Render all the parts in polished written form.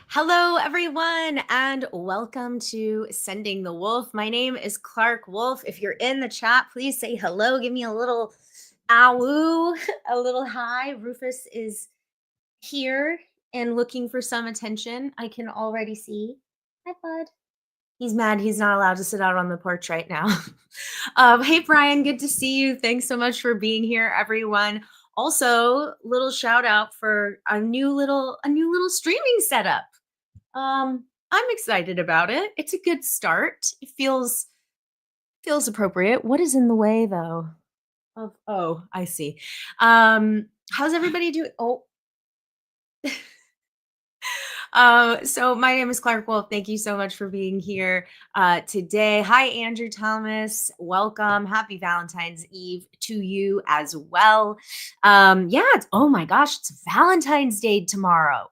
Hello, everyone, and welcome to Sending the Wolf. My name is Clarke Wolfe. If you're in the chat, please say hello. Give me a little ow, a little hi. Rufus is here and looking for some attention. I can already see. Hi, bud. He's mad he's not allowed to sit out on the porch right now. Hey, Brian, good to see you. Thanks so much for being here, everyone. Also, little shout out for a new little streaming setup. I'm excited about it. It's a good start. It feels appropriate. What is in the way though? I see. How's everybody doing? So my name is Clarke Wolfe. Thank you so much for being here today. Hi, Andrew Thomas. Welcome. Happy Valentine's Eve to you as well. Oh my gosh, it's Valentine's Day tomorrow.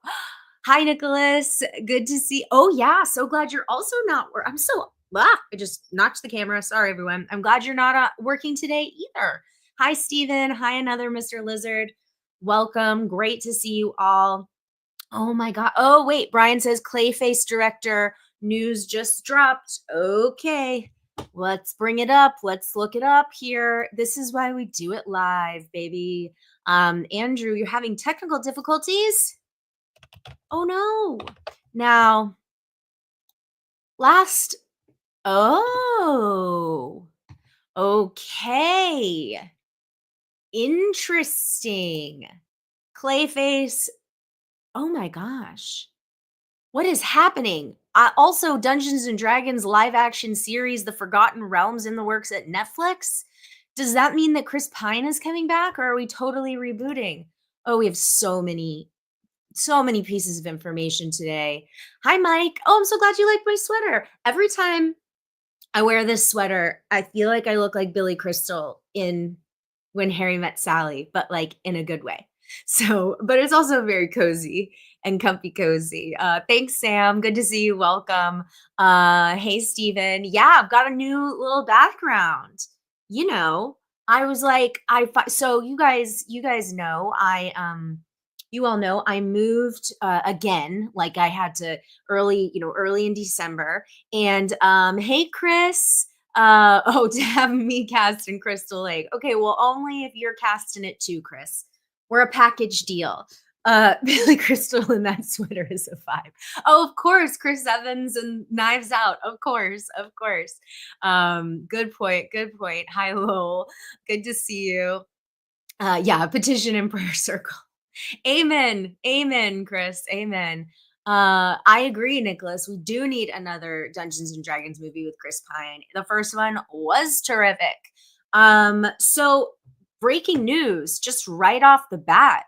Hi, Nicholas. Good to see. Oh yeah, so glad you're also not. I just knocked the camera. Sorry, everyone. I'm glad you're not working today either. Hi, Steven. Hi, another Mr. Lizard. Welcome. Great to see you all. Oh my God. Oh, wait. Brian says Clayface director news just dropped. Okay. Let's bring it up. Let's look it up here. This is why we do it live, baby. Andrew, you're having technical difficulties? Oh no. Now, okay. Interesting. Clayface. Oh my gosh. What is happening? Also, Dungeons and Dragons live action series, The Forgotten Realms, in the works at Netflix. Does that mean that Chris Pine is coming back, or are we totally rebooting? Oh, we have so many pieces of information today. Hi, Mike. Oh, I'm so glad you like my sweater. Every time I wear this sweater, I feel like I look like Billy Crystal in When Harry Met Sally, but like in a good way. So, but it's also very cozy and comfy cozy. Thanks, Sam. Good to see you. Welcome. Hey, Steven. Yeah, I've got a new little background. You know, I was like, so you guys know, you all know I moved again, like I had to early in December. And hey, Chris. To have me cast in Crystal Lake. Okay, well, only if you're casting it too, Chris. We're a package deal. Billy Crystal in that sweater is a 5. Oh, of course, Chris Evans and Knives Out. Of course. Good point. Hi, Lowell. Good to see you. Petition and prayer circle. Amen, Chris. Amen. I agree, Nicholas. We do need another Dungeons and Dragons movie with Chris Pine. The first one was terrific. So breaking news, just right off the bat.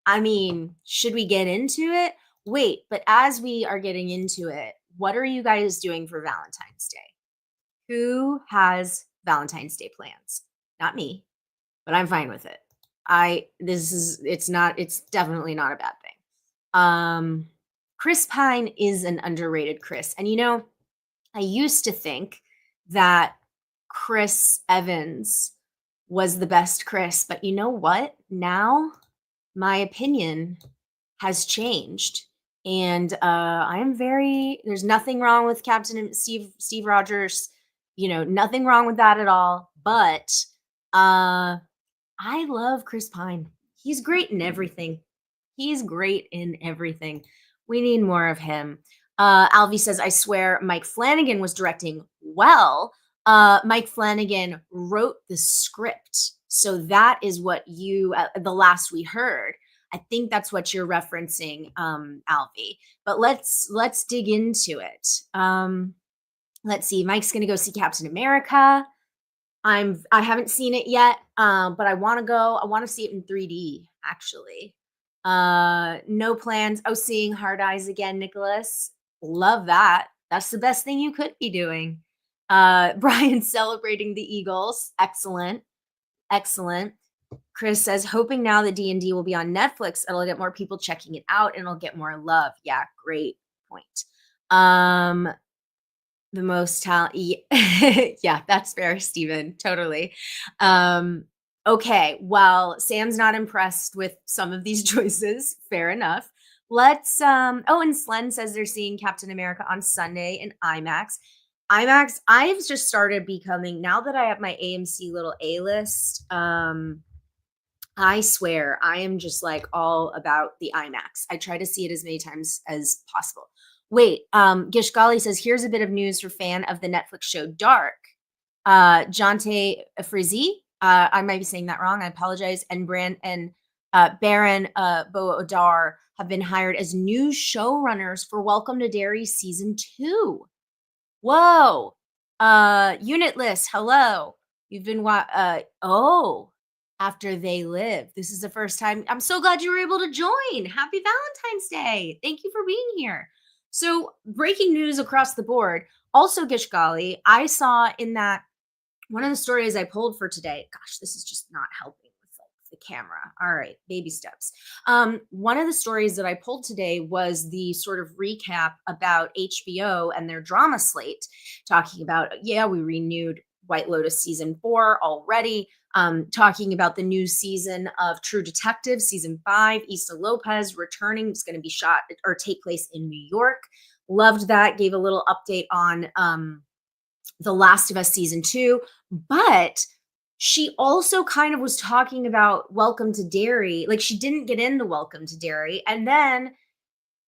I mean, should we get into it? Wait, but as we are getting into it, what are you guys doing for Valentine's Day? Who has Valentine's Day plans? Not me, but I'm fine with it. It's definitely not a bad thing. Chris Pine is an underrated Chris. And I used to think that Chris Evans was the best Chris, but you know what? Now my opinion has changed. And there's nothing wrong with Captain Steve Rogers, nothing wrong with that at all. But I love Chris Pine. He's great in everything. We need more of him. Alvi says, I swear Mike Flanagan was directing. Well, Mike Flanagan wrote the script. So that is what the last we heard. I think that's what you're referencing, Alvi. But let's dig into it. Let's see. Mike's going to go see Captain America. I haven't seen it yet, but I want to go. I want to see it in 3D, actually. No plans. Oh, seeing Hard Eyes again, Nicholas. Love that. That's the best thing you could be doing. Brian celebrating the Eagles. Excellent. Chris says, hoping now that D&D will be on Netflix, it'll get more people checking it out and it'll get more love. Yeah, great point. The most talent. Yeah, that's fair, Steven. Totally. Okay, well, Sam's not impressed with some of these choices. Fair enough. Let's oh, and Slen says they're seeing Captain America on Sunday in IMAX. IMAX, I've just started becoming, now that I have my AMC little A list, I swear I am just like all about the IMAX. I try to see it as many times as possible. Wait, Gishgali says, here's a bit of news for fan of the Netflix show Dark. Jonte Frizzy, I might be saying that wrong. I apologize. And Baron Boodar have been hired as new showrunners for Welcome to Derry season 2. Whoa. Unitless, hello. You've been after They Live. This is the first time. I'm so glad you were able to join. Happy Valentine's Day. Thank you for being here. So, breaking news across the board. Also, Gishgali, I saw in that one of the stories I pulled for today. Gosh, this is just not helping with like the camera. All right, baby steps. One of the stories that I pulled today was the sort of recap about HBO and their drama slate, talking about, yeah, we renewed White Lotus season 4 already. Talking about the new season of True Detective, season 5. Issa Lopez returning. It's going to be shot or take place in New York. Loved that. Gave a little update on The Last of Us season 2. But she also kind of was talking about Welcome to Derry. Like, she didn't get into Welcome to Derry. And then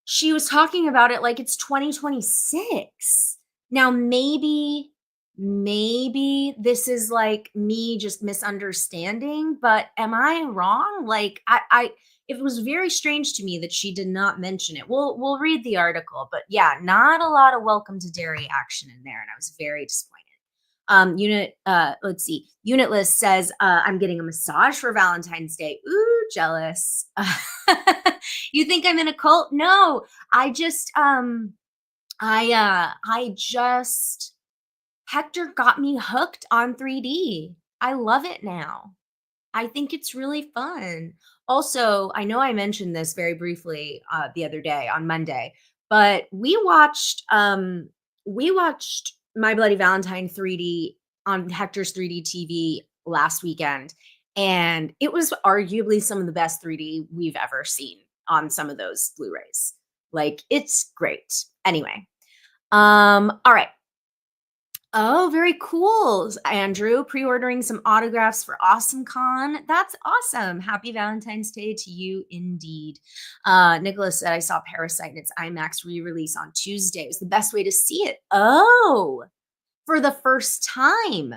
she was talking about it like it's 2026. Now, maybe this is like me just misunderstanding, but am I wrong? Like, it was very strange to me that she did not mention it. We'll read the article, but yeah, not a lot of Welcome to Derry action in there, and I was very disappointed. Let's see. Unitless says, I'm getting a massage for Valentine's Day. Ooh, jealous. You think I'm in a cult? No, I just, Hector got me hooked on 3D. I love it now. I think it's really fun. Also, I know I mentioned this very briefly the other day on Monday, but we watched My Bloody Valentine 3D on Hector's 3D TV last weekend, and it was arguably some of the best 3D we've ever seen on some of those Blu-rays. Like, it's great. Anyway, all right. Oh, very cool, Andrew. Pre-ordering some autographs for AwesomeCon. That's awesome. Happy Valentine's Day to you indeed. Nicholas said, I saw Parasite in its IMAX re-release on Tuesday. It was the best way to see it. Oh, for the first time.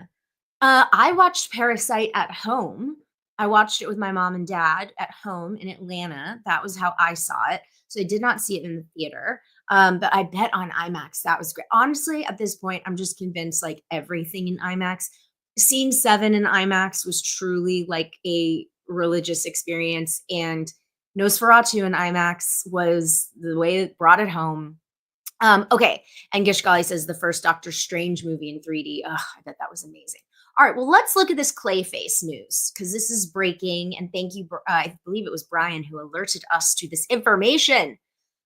I watched Parasite at home. I watched it with my mom and dad at home in Atlanta. That was how I saw it. So I did not see it in the theater. But I bet on IMAX. That was great. Honestly, at this point, I'm just convinced like everything in IMAX. Seeing Seven in IMAX was truly like a religious experience. And Nosferatu in IMAX was the way it brought it home. Okay. And Gishgali says the first Doctor Strange movie in 3D. Ugh, I bet that was amazing. All right, well, let's look at this Clayface news because this is breaking. And thank you, I believe it was Brian who alerted us to this information.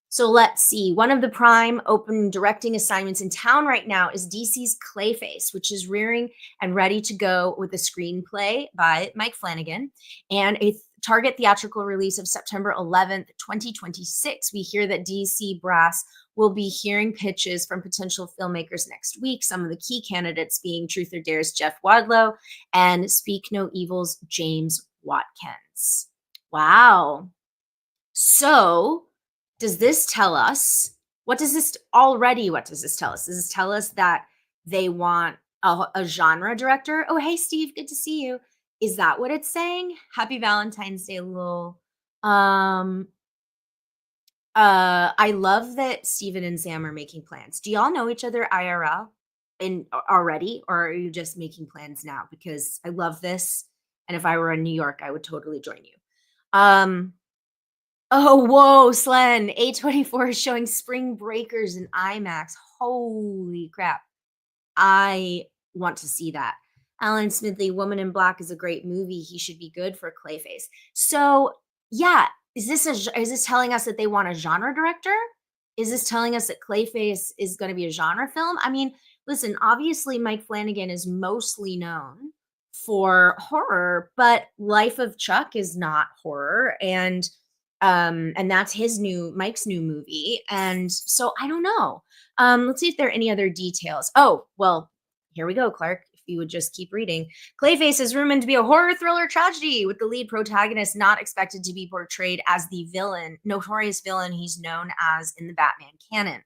So let's see. One of the prime open directing assignments in town right now is DC's Clayface, which is rearing and ready to go with a screenplay by Mike Flanagan and a target theatrical release of September 11th, 2026. We hear that DC brass will be hearing pitches from potential filmmakers next week, some of the key candidates being Truth or Dare's Jeff Wadlow and Speak No Evil's James Watkins. Wow. So does this tell us, what does this tell us? Does this tell us that they want a genre director? Oh, hey, Steve, good to see you. Is that what it's saying? Happy Valentine's Day, Lil. I love that Steven and Sam are making plans. Do y'all know each other IRL already, or are you just making plans now? Because I love this, and if I were in New York, I would totally join you. Oh, whoa, Slen. A24 is showing Spring Breakers in IMAX. Holy crap. I want to see that. Alan Smithly, Woman in Black is a great movie. He should be good for Clayface. So, yeah, is this telling us that they want a genre director? Is this telling us that Clayface is going to be a genre film? I mean, listen, obviously Mike Flanagan is mostly known for horror, but Life of Chuck is not horror, and And that's Mike's new movie. And so I don't know. Let's see if there are any other details. Oh, well, here we go, Clark. If you would just keep reading. Clayface is rumored to be a horror thriller tragedy, with the lead protagonist not expected to be portrayed as the notorious villain he's known as in the Batman canon.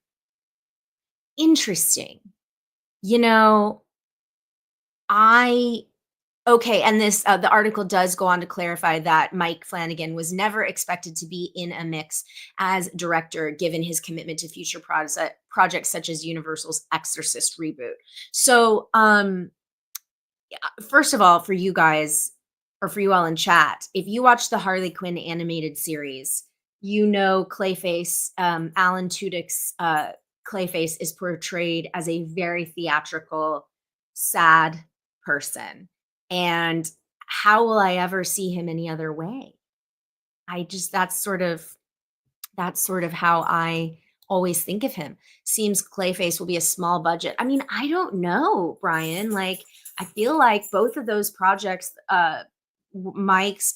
Interesting. You know, I Okay, and the article does go on to clarify that Mike Flanagan was never expected to be in a mix as director, given his commitment to future projects such as Universal's Exorcist reboot. So, first of all, for you guys, or for you all in chat, if you watch the Harley Quinn animated series, you know Clayface, Alan Tudyk's Clayface is portrayed as a very theatrical, sad person. And how will I ever see him any other way? I just that's sort of how I always think of him. Seems Clayface will be a small budget. I mean, I don't know, Brian. Like, I feel like both of those projects, Wardlow's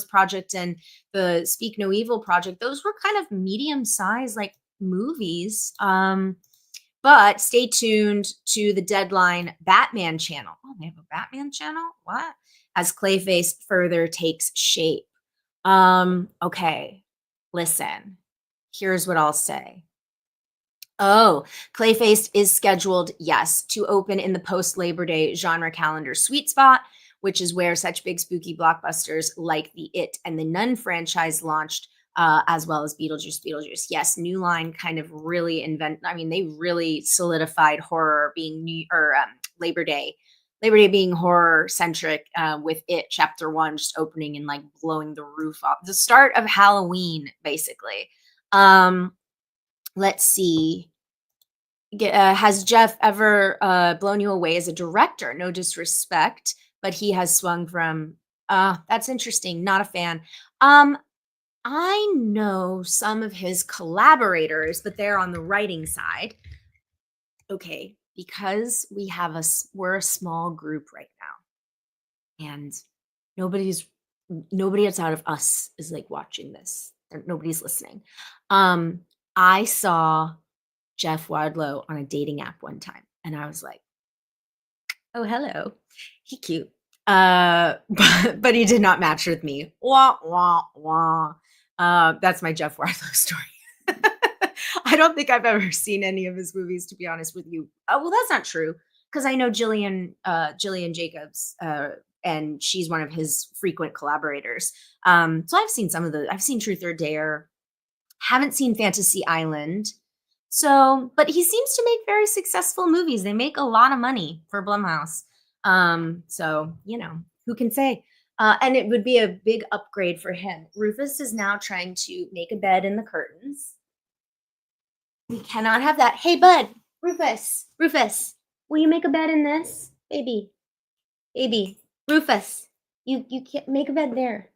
project and the Speak No Evil project, those were kind of medium sized like movies. But stay tuned to the Deadline Batman channel. Oh, they have a Batman channel? What? As Clayface further takes shape. Okay. Listen. Here's what I'll say. Oh, Clayface is scheduled, yes, to open in the post-Labor Day genre calendar sweet spot, which is where such big spooky blockbusters like the It and the Nun franchise launched, as well as Beetlejuice. Yes, New Line kind of really they really solidified horror being Labor Day. Labor Day being horror centric, with It Chapter 1 just opening and like blowing the roof off. The start of Halloween, basically. Let's see. Has Jeff ever blown you away as a director? No disrespect, but he has swung from, that's interesting. Not a fan. I know some of his collaborators, but they're on the writing side. Okay, because we're a small group right now, and nobody's nobody outside of us is like watching this. Nobody's listening. I saw Jeff Wadlow on a dating app one time, and I was like, "Oh, hello, he cute." But he did not match with me. Wah wah wah. That's my Jeff Wadlow story. I don't think I've ever seen any of his movies, to be honest with you. Well, that's not true because I know Jillian Jacobs, and she's one of his frequent collaborators. So I've seen Truth or Dare. Haven't seen Fantasy Island. So, but he seems to make very successful movies. They make a lot of money for Blumhouse. So, who can say? And it would be a big upgrade for him. Rufus is now trying to make a bed in the curtains. We cannot have that. Hey, bud, Rufus, will you make a bed in this? Baby, Rufus, you can't make a bed there.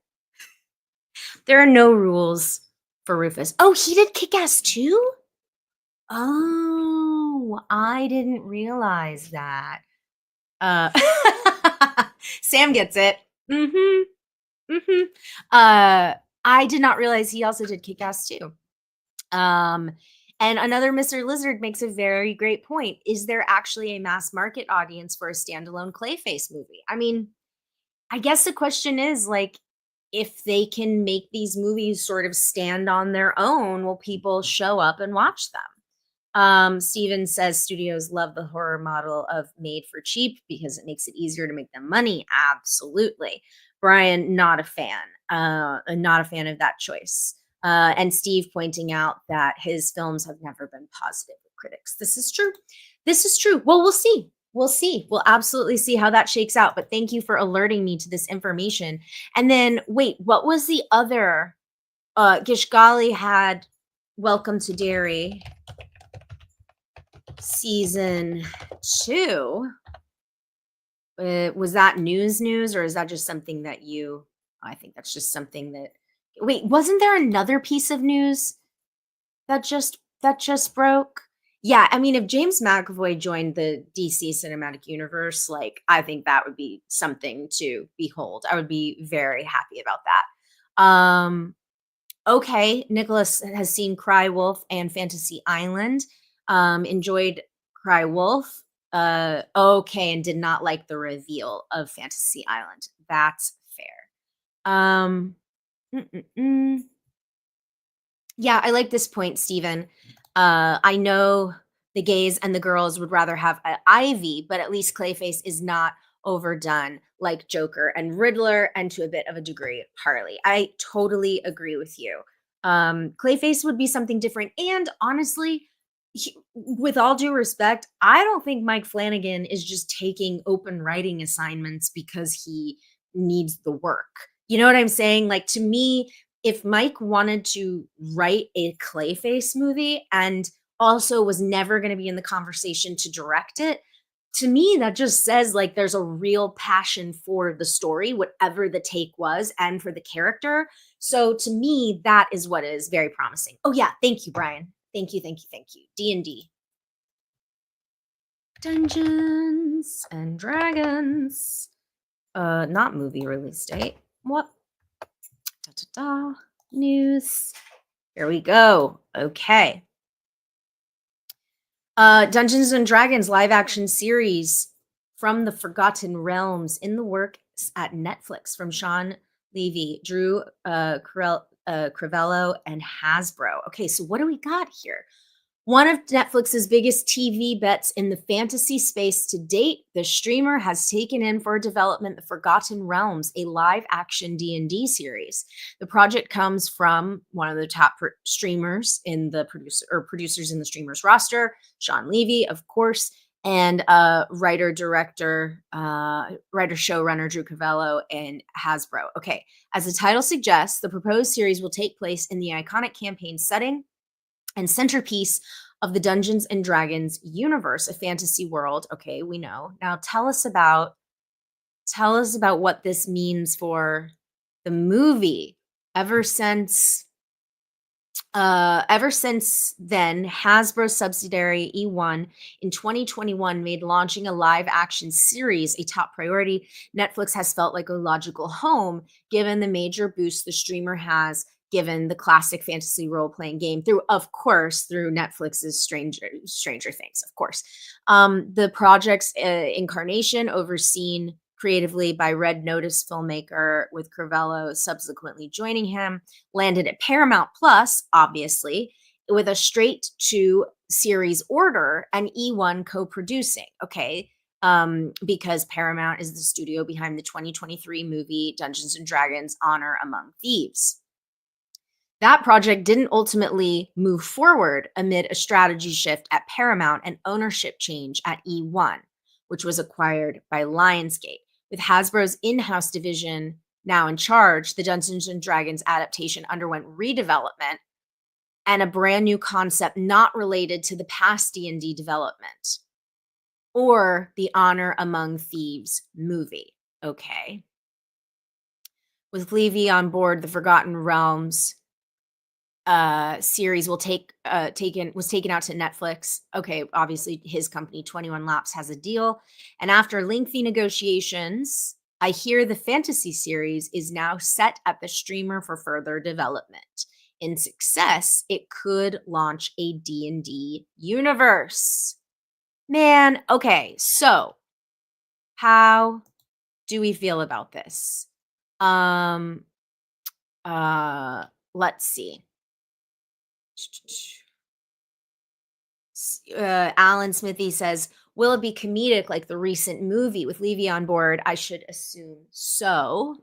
There are no rules for Rufus. Oh, he did Kick-Ass too? Oh, I didn't realize that. Sam gets it. I did not realize he also did Kick-Ass too. And another Mr. Lizard makes a very great point. Is there actually a mass market audience for a standalone Clayface movie? I mean, I guess the question is like, if they can make these movies sort of stand on their own, will people show up and watch them? Steven says studios love the horror model of made for cheap because it makes it easier to make them money. Absolutely. Brian, not a fan. Not a fan of that choice. And Steve pointing out that his films have never been positive with critics. This is true. Well, we'll see. We'll absolutely see how that shakes out. But thank you for alerting me to this information. And then, wait, what was the other? Gishgali had Welcome to Derry season 2. Was that news, or is that just something that I think that's just something that. Wait, wasn't there another piece of news that just broke? Yeah, I mean, if James McAvoy joined the DC Cinematic Universe, like, I think that would be something to behold. I would be very happy about that. Um, okay, Nicholas has seen Cry Wolf and Fantasy Island. Enjoyed Cry Wolf. Okay, and did not like the reveal of Fantasy Island. That's fair. Mm, mm, mm. Yeah, I like this point, Steven. I know the gays and the girls would rather have Ivy, but at least Clayface is not overdone like Joker and Riddler, and to a bit of a degree, Harley. I totally agree with you. Clayface would be something different. And honestly, with all due respect, I don't think Mike Flanagan is just taking open writing assignments because he needs the work. You know what I'm saying? Like, to me, if Mike wanted to write a Clayface movie and also was never going to be in the conversation to direct it, to me, that just says like there's a real passion for the story, whatever the take was, and for the character. So to me, that is what is very promising. Oh yeah, thank you, Brian. Thank you, thank you, thank you. D&D. Dungeons and Dragons. Not movie release date. What? Da, da, da. News. Here we go. Okay. Dungeons and Dragons live action series from the Forgotten Realms in the works at Netflix from Sean Levy, Drew Crivello, and Hasbro. Okay, so what do we got here? One of Netflix's biggest TV bets in the fantasy space to date, the streamer has taken in for development The Forgotten Realms, a live-action D&D series. The project comes from one of the top streamers in the producers in the streamers roster, Sean Levy, of course, and writer showrunner Drew Cavello and Hasbro. Okay, as the title suggests, the proposed series will take place in the iconic campaign setting and centerpiece of the Dungeons and Dragons universe, a fantasy world. Okay, we know. Now tell us about what this means for the movie. Ever since then, Hasbro subsidiary E1 in 2021 made launching a live action series a top priority. Netflix has felt like a logical home given the major boost the streamer has given the classic fantasy role-playing game through Netflix's Stranger Things, of course. The project's incarnation, overseen creatively by Red Notice filmmaker, with Crivello subsequently joining him, landed at Paramount Plus, obviously, with a straight to series order and E1 co-producing. Okay. Because Paramount is the studio behind the 2023 movie Dungeons and Dragons Honor Among Thieves. That project didn't ultimately move forward amid a strategy shift at Paramount and ownership change at E1, which was acquired by Lionsgate. With Hasbro's in-house division now in charge, the Dungeons and Dragons adaptation underwent redevelopment and a brand new concept not related to the past D&D development or the Honor Among Thieves movie. Okay. With Levy on board, the Forgotten Realms series was taken out to Netflix. Okay, obviously his company 21 Laps has a deal, and after lengthy negotiations, I hear the fantasy series is now set at the streamer for further development. In success, it could launch a D&D universe. Man, okay, so how do we feel about this? Let's see. Alan Smithy says, will it be comedic like the recent movie with Levy on board? I should assume so.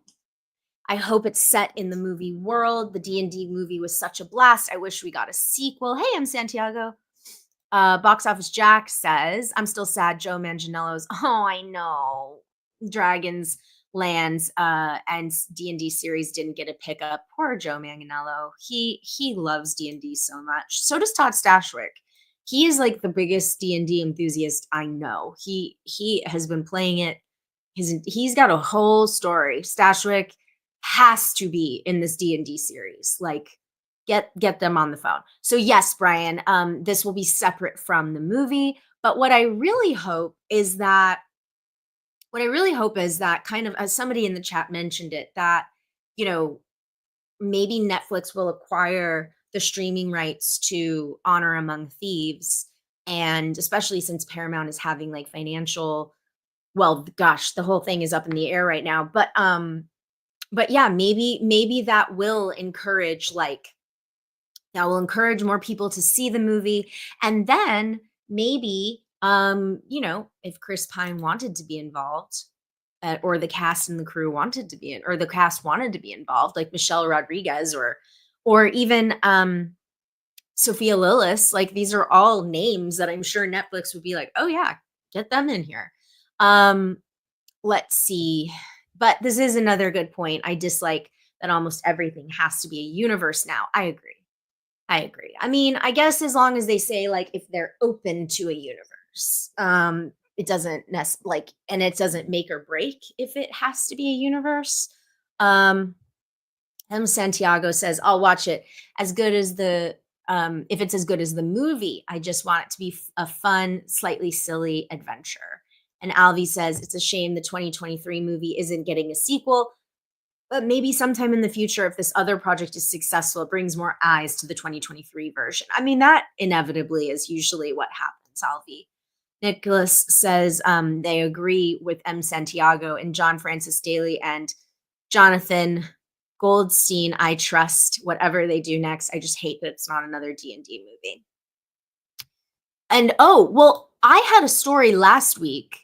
I hope it's set in the movie world. The D&D movie was such a blast. I wish we got a sequel. Hey, I'm Santiago. Box Office Jack says, I'm still sad Joe Manganiello's, oh, I know, Dragons Lands and D&D series didn't get a pickup. Poor Joe Manganiello. He loves D&D so much. So does Todd Stashwick. He is like the biggest D&D enthusiast I know. He has been playing it. He's got a whole story. Stashwick has to be in this D&D series. Like, get them on the phone. So yes, Brian, this will be separate from the movie. But what I really hope is that kind of, as somebody in the chat mentioned it, that, you know, maybe Netflix will acquire the streaming rights to Honor Among Thieves, and especially since Paramount is having, like, financial, well, gosh, the whole thing is up in the air right now, but yeah, maybe that will encourage more people to see the movie, and then maybe, if Chris Pine wanted to be involved, or the cast and the crew wanted to be in, or the cast wanted to be involved, like Michelle Rodriguez, or even, Sophia Lillis, like, these are all names that I'm sure Netflix would be like, "Oh, yeah, get them in here." Um, let's see. But this is another good point. I dislike that almost everything has to be a universe now. I agree. I agree. I mean, I guess as long as they say, like, if they're open to a universe, it doesn't like, and it doesn't make or break if it has to be a universe. Um, M. Santiago says, I'll watch it as good as if it's as good as the movie. I just want it to be a fun, slightly silly adventure. And Alvi says, it's a shame the 2023 movie isn't getting a sequel, but maybe sometime in the future, if this other project is successful, it brings more eyes to the 2023 version. I mean, that inevitably is usually what happens, Alvi. Nicholas says they agree with M. Santiago and John Francis Daly and Jonathan Goldstein. I trust whatever they do next. I just hate that it's not another D&D movie. And oh, well, I had a story last week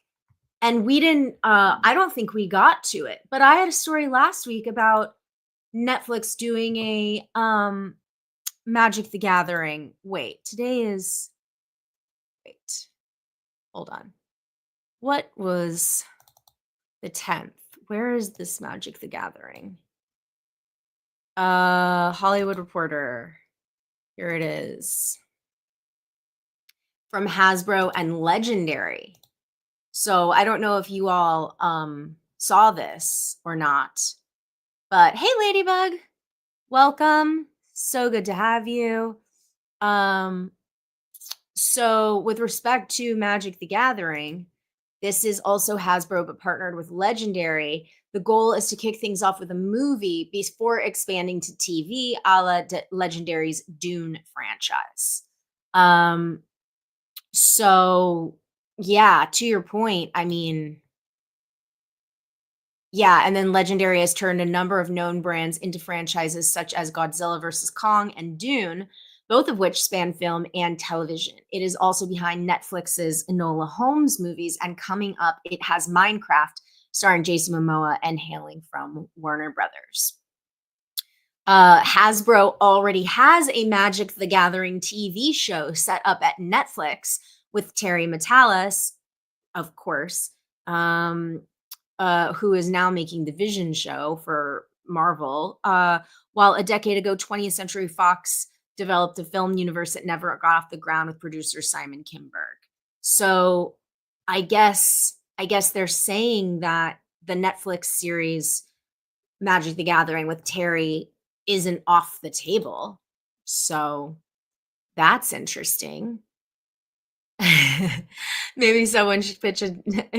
and we didn't I don't think we got to it, but I had a story last week about Netflix doing a Magic the Gathering. Wait, wait. Hold on. What was the 10th? Where is this Magic the Gathering? Hollywood Reporter. Here it is. From Hasbro and Legendary. So I don't know if you all saw this or not, but hey, Ladybug, welcome. So good to have you. So with respect to Magic the Gathering, this is also Hasbro, but partnered with Legendary. The goal is to kick things off with a movie before expanding to TV, a la Legendary's Dune franchise. So yeah, to your point, I mean, yeah, and then Legendary has turned a number of known brands into franchises such as Godzilla vs. Kong and Dune, both of which span film and television. It is also behind Netflix's Enola Holmes movies, and coming up, it has Minecraft, starring Jason Momoa and hailing from Warner Brothers. Hasbro already has a Magic the Gathering TV show set up at Netflix with Terry Matalas, of course, who is now making the Vision show for Marvel. While a decade ago, 20th Century Fox developed a film universe that never got off the ground with producer Simon Kinberg. So I guess they're saying that the Netflix series Magic the Gathering with Terry isn't off the table. So that's interesting. Maybe someone should pitch a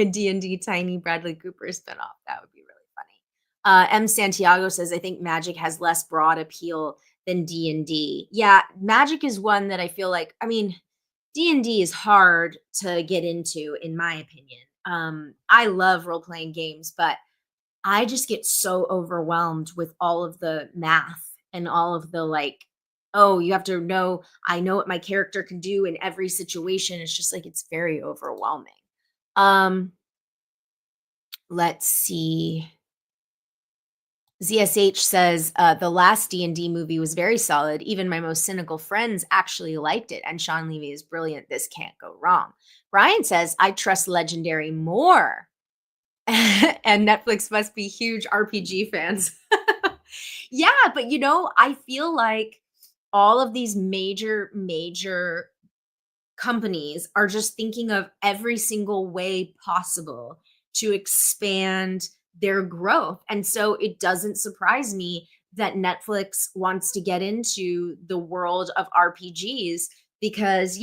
D&D Tiny Bradley Cooper spinoff. That would be really funny. M. Santiago says, I think Magic has less broad appeal than D&D. Yeah, Magic is one that I feel like, I mean, D&D is hard to get into, in my opinion. I love role-playing games, but I just get so overwhelmed with all of the math and all of the, like, oh, you have to know, I know what my character can do in every situation. It's just like, it's very overwhelming. Let's see. ZSH says, the last D&D movie was very solid. Even my most cynical friends actually liked it. And Sean Levy is brilliant. This can't go wrong. Brian says, I trust Legendary more. And Netflix must be huge RPG fans. Yeah, but I feel like all of these major companies are just thinking of every single way possible to expand their growth. And so it doesn't surprise me that Netflix wants to get into the world of RPGs because,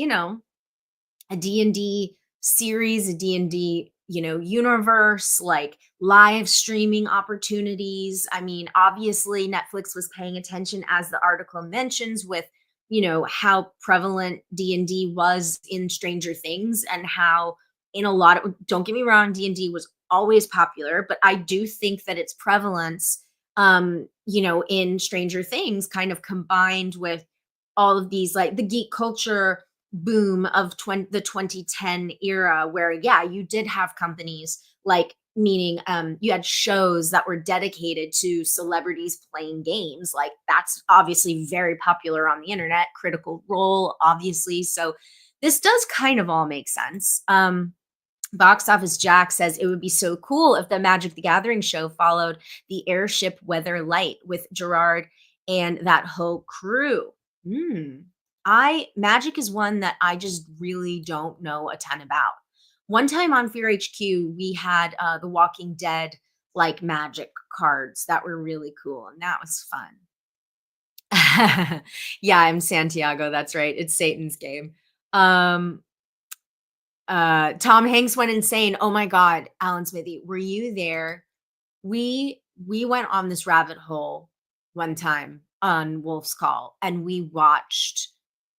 a D&D series, a D&D universe, like live streaming opportunities. I mean, obviously Netflix was paying attention, as the article mentions, with how prevalent D&D was in Stranger Things, and how in a lot of, don't get me wrong, D&D was always popular, but I do think that its prevalence in Stranger Things kind of combined with all of these, like the geek culture boom of the 2010 era, where yeah, you did have companies like, meaning you had shows that were dedicated to celebrities playing games. Like, that's obviously very popular on the internet. Critical Role, obviously. So this does kind of all make sense. Box Office Jack says it would be so cool if the Magic the Gathering show followed the airship Weather Light with Gerard and that whole crew. Hmm. Magic is one that I just really don't know a ton about. One time on Fear HQ, we had the Walking Dead like magic cards that were really cool, and that was fun. Yeah, I'm Santiago. That's right. It's Satan's game. Um, Tom Hanks went insane. Oh my God, Alan Smithy, were you there? We went on this rabbit hole one time on Wolf's Call, and we watched,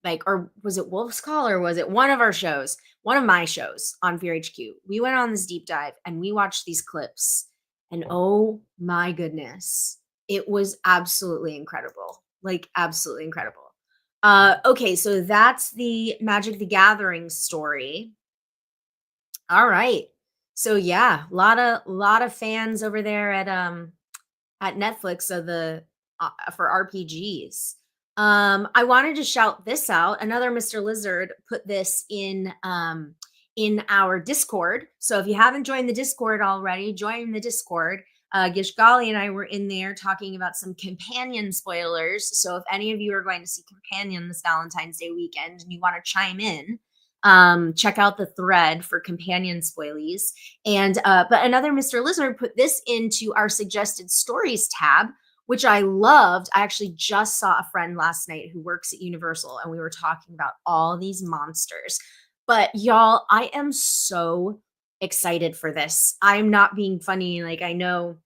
like, or was it Wolf's Call, or was it one of our shows, one of my shows on Fear HQ? We went on this deep dive and we watched these clips, and oh my goodness, it was absolutely incredible. Like, absolutely incredible. Okay, so that's the Magic the Gathering story. All right. So yeah, lot of fans over there at Netflix of the for RPGs. I wanted to shout this out. Another Mr. Lizard put this in our Discord. So if you haven't joined the Discord already, join the Discord. Gishgali and I were in there talking about some Companion spoilers. So if any of you are going to see Companion this Valentine's Day weekend and you want to chime in, check out the thread for Companion spoilies. And but another Mr. Lizard put this into our suggested stories tab, which I loved. I actually just saw a friend last night who works at Universal, and we were talking about all these monsters. But y'all, I am so excited for this. I'm not being funny. Like, I know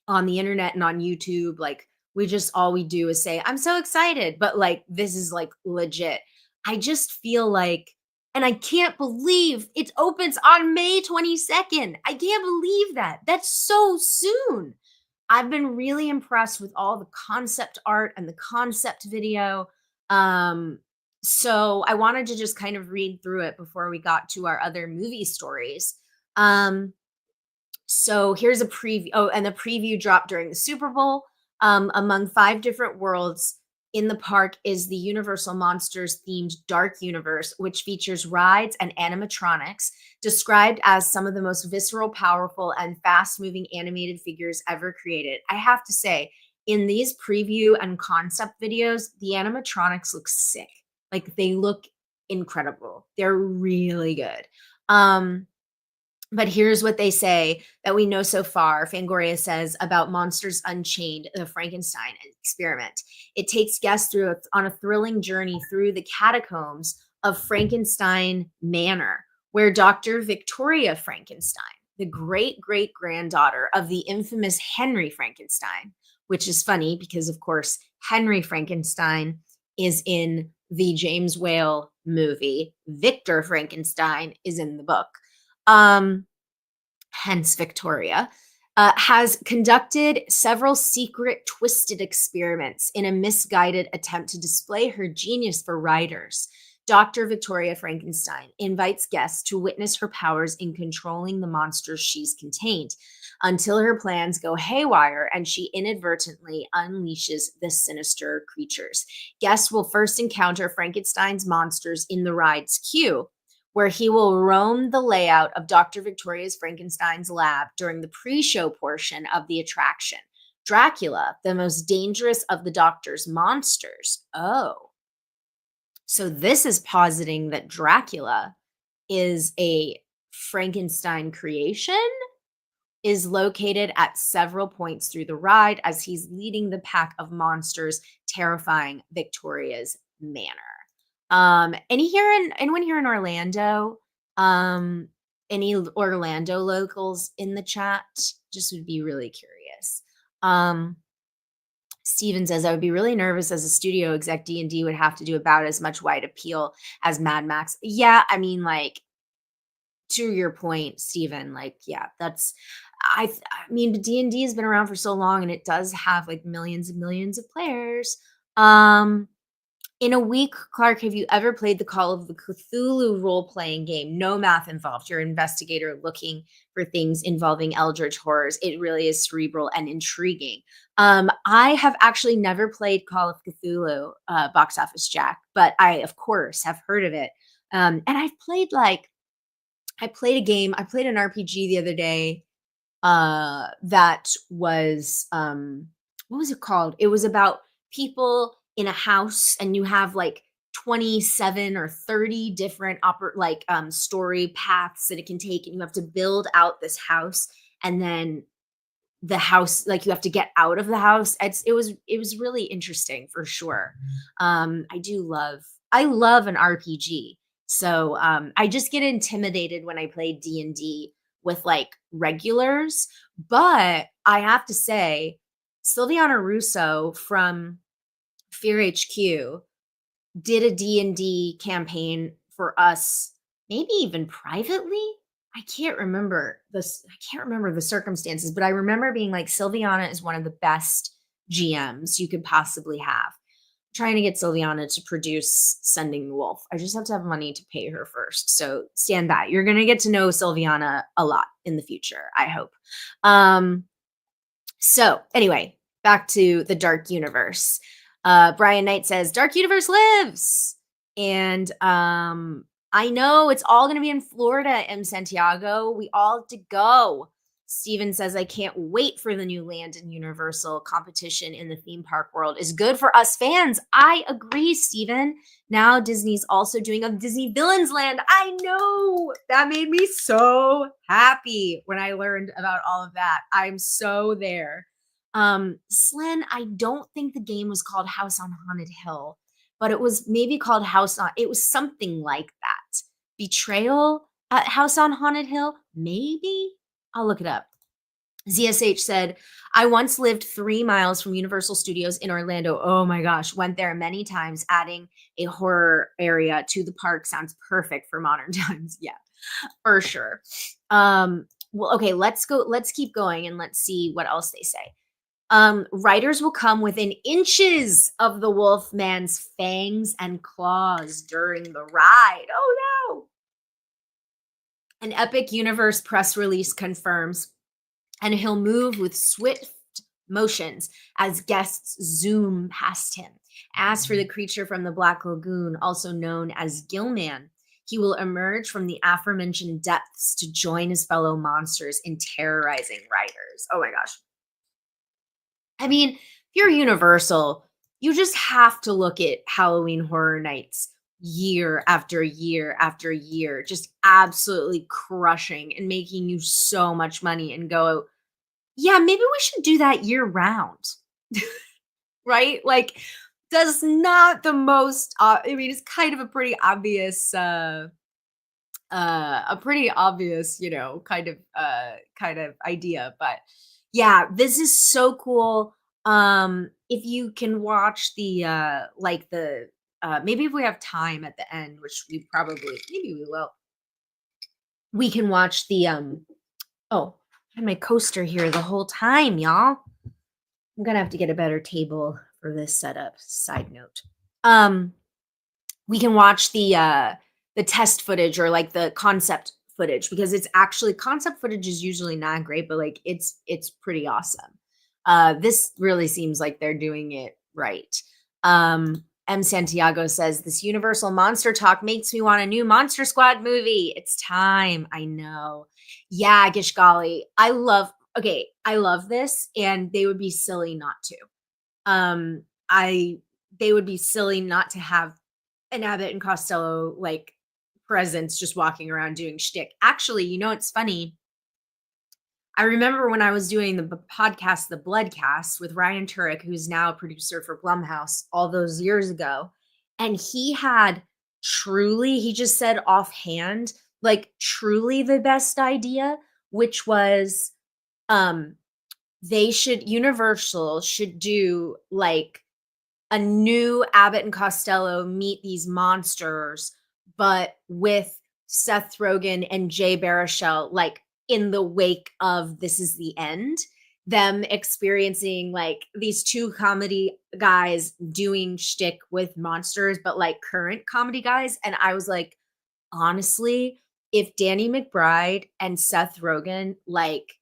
on the internet and on YouTube, like, we just, all we do is say, I'm so excited. But like, this is like legit. I just feel like, and I can't believe it opens on May 22nd. I can't believe that. That's so soon. I've been really impressed with all the concept art and the concept video. So I wanted to just kind of read through it before we got to our other movie stories. So here's a preview. Oh, and the preview dropped during the Super Bowl. Among 5 different worlds in the park is the Universal Monsters themed Dark Universe, which features rides and animatronics described as some of the most visceral, powerful, and fast moving animated figures ever created. I have to say, in these preview and concept videos, the animatronics look sick. Like, they look incredible. They're really good. But here's what they say that we know so far. Fangoria says about Monsters Unchained, the Frankenstein experiment. It takes guests on a thrilling journey through the catacombs of Frankenstein Manor, where Dr. Victoria Frankenstein, the great-great-granddaughter of the infamous Henry Frankenstein, which is funny because, of course, Henry Frankenstein is in the James Whale movie. Victor Frankenstein is in the book. Hence Victoria, has conducted several secret, twisted experiments in a misguided attempt to display her genius for writers. Dr. Victoria Frankenstein invites guests to witness her powers in controlling the monsters she's contained until her plans go haywire and she inadvertently unleashes the sinister creatures. Guests will first encounter Frankenstein's monsters in the ride's queue, where he will roam the layout of Dr. Victoria's Frankenstein's lab during the pre-show portion of the attraction. Dracula, the most dangerous of the doctor's monsters. Oh. So this is positing that Dracula is a Frankenstein creation, is located at several points through the ride as he's leading the pack of monsters terrifying Victoria's manor. Anyone here in Orlando? any Orlando locals in the chat? Just would be really curious. Steven says, I would be really nervous as a studio exec. D&D would have to do about as much wide appeal as Mad Max. Yeah, I mean, like, to your point, Steven, like, yeah, that's, I mean, but D&D has been around for so long and it does have like millions and millions of players. Um, in a week, Clarke, have you ever played the Call of the Cthulhu role-playing game? No math involved. You're an investigator looking for things involving eldritch horrors. It really is cerebral and intriguing. I have actually never played Call of Cthulhu, Box Office Jack, but I, of course, have heard of it. And I've played like, I played a game, I played an RPG the other day that was what was it called? It was about people in a house and you have like 27 or 30 different story paths that it can take and you have to build out this house and then the house, like, you have to get out of the house. It was really interesting for sure. I love an RPG. So I just get intimidated when I play D&D with like regulars, but I have to say Silviana Russo from Fear HQ did a D&D campaign for us, maybe even privately. I can't remember the circumstances, but I remember being like, Silviana is one of the best GMs you could possibly have. Trying to get Silviana to produce Sending the Wolf. I just have to have money to pay her first. So stand by. You're going to get to know Silviana a lot in the future, I hope. So anyway, back to the Dark Universe. Brian Knight says, Dark Universe lives. And I know it's all going to be in Florida, M. Santiago. We all have to go. Steven says, I can't wait for the new Land and Universal competition in the theme park world. Is good for us fans. I agree, Steven. Now Disney's also doing a Disney Villains Land. I know. That made me so happy when I learned about all of that. I'm so there. Slen, I don't think the game was called House on Haunted Hill, but it was maybe called it was something like that. Betrayal at House on Haunted Hill? Maybe? I'll look it up. ZSH said, I once lived 3 miles from Universal Studios in Orlando. Oh my gosh, went there many times. Adding a horror area to the park sounds perfect for modern times. Yeah, for sure. Well, okay, let's keep going and let's see what else they say. Riders will come within inches of the Wolfman's fangs and claws during the ride. Oh no! An Epic Universe press release confirms, and he'll move with swift motions as guests zoom past him. As for the creature from the Black Lagoon, also known as Gilman, he will emerge from the aforementioned depths to join his fellow monsters in terrorizing riders. Oh my gosh. I mean, if you're Universal, you just have to look at Halloween Horror Nights year after year after year, just absolutely crushing and making you so much money and go, yeah, maybe we should do that year round. Right? Like, that's not the most, I mean, it's kind of a pretty obvious, kind of idea, but yeah, this is so cool. If you can watch the maybe if we have time at the end, which maybe we will, we can watch the oh, I had my coaster here the whole time, y'all. I'm gonna have to get a better table for this setup. Side note. We can watch the test footage or like the concept footage, because it's actually, concept footage is usually not great, but like it's pretty awesome. This really seems like they're doing it right. M. Santiago says, this Universal Monster talk makes me want a new Monster Squad movie. It's time. I know. Yeah, Gishgali. I love this, and they would be silly not to. They would be silly not to have an Abbott and Costello like presence just walking around doing shtick. Actually, you know, it's funny. I remember when I was doing the podcast, The Bloodcast, with Ryan Turek, who's now a producer for Blumhouse, all those years ago. And he just said offhand, like truly the best idea, which was um Universal should do like a new Abbott and Costello meet these monsters, but with Seth Rogen and Jay Baruchel, like in the wake of This Is the End, them experiencing like these two comedy guys doing shtick with monsters, but like current comedy guys. And I was like, honestly, if Danny McBride and Seth Rogen like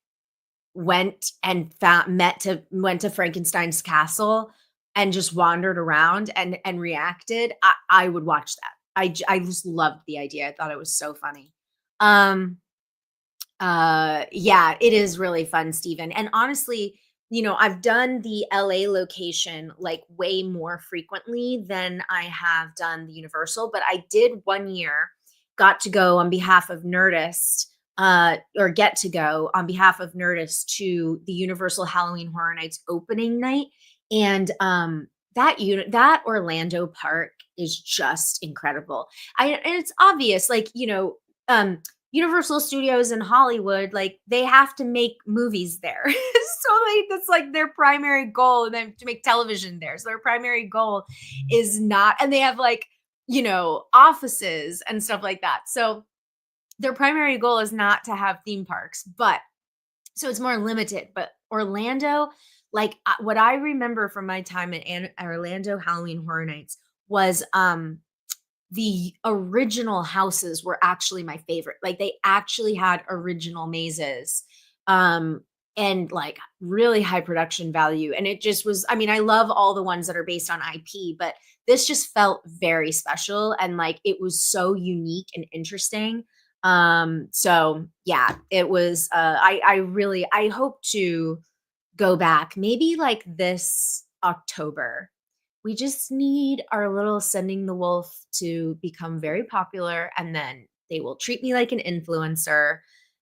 went to Frankenstein's castle and just wandered around and reacted, I would watch that. I just loved the idea. I thought it was so funny. Um, yeah, it is really fun, Steven. And honestly, I've done the LA location like way more frequently than I have done the Universal, but I did one year, got to go on behalf of Nerdist, or get to go on behalf of Nerdist to the Universal Halloween Horror Nights opening night. And that Orlando park is just incredible. And it's obvious, like, Universal Studios in Hollywood, like they have to make movies there. So like that's like their primary goal, and then to make television there. So their primary goal is not, and they have like, offices and stuff like that. So their primary goal is not to have theme parks, but so it's more limited. But Orlando, like what I remember from my time at Orlando Halloween Horror Nights was the original houses were actually my favorite. Like they actually had original mazes. And like really high production value. And it just was, I mean, I love all the ones that are based on IP, but this just felt very special and like it was so unique and interesting. So yeah, it was I hope to go back maybe like this October. We just need our little Sending the Wolf to become very popular, and then they will treat me like an influencer,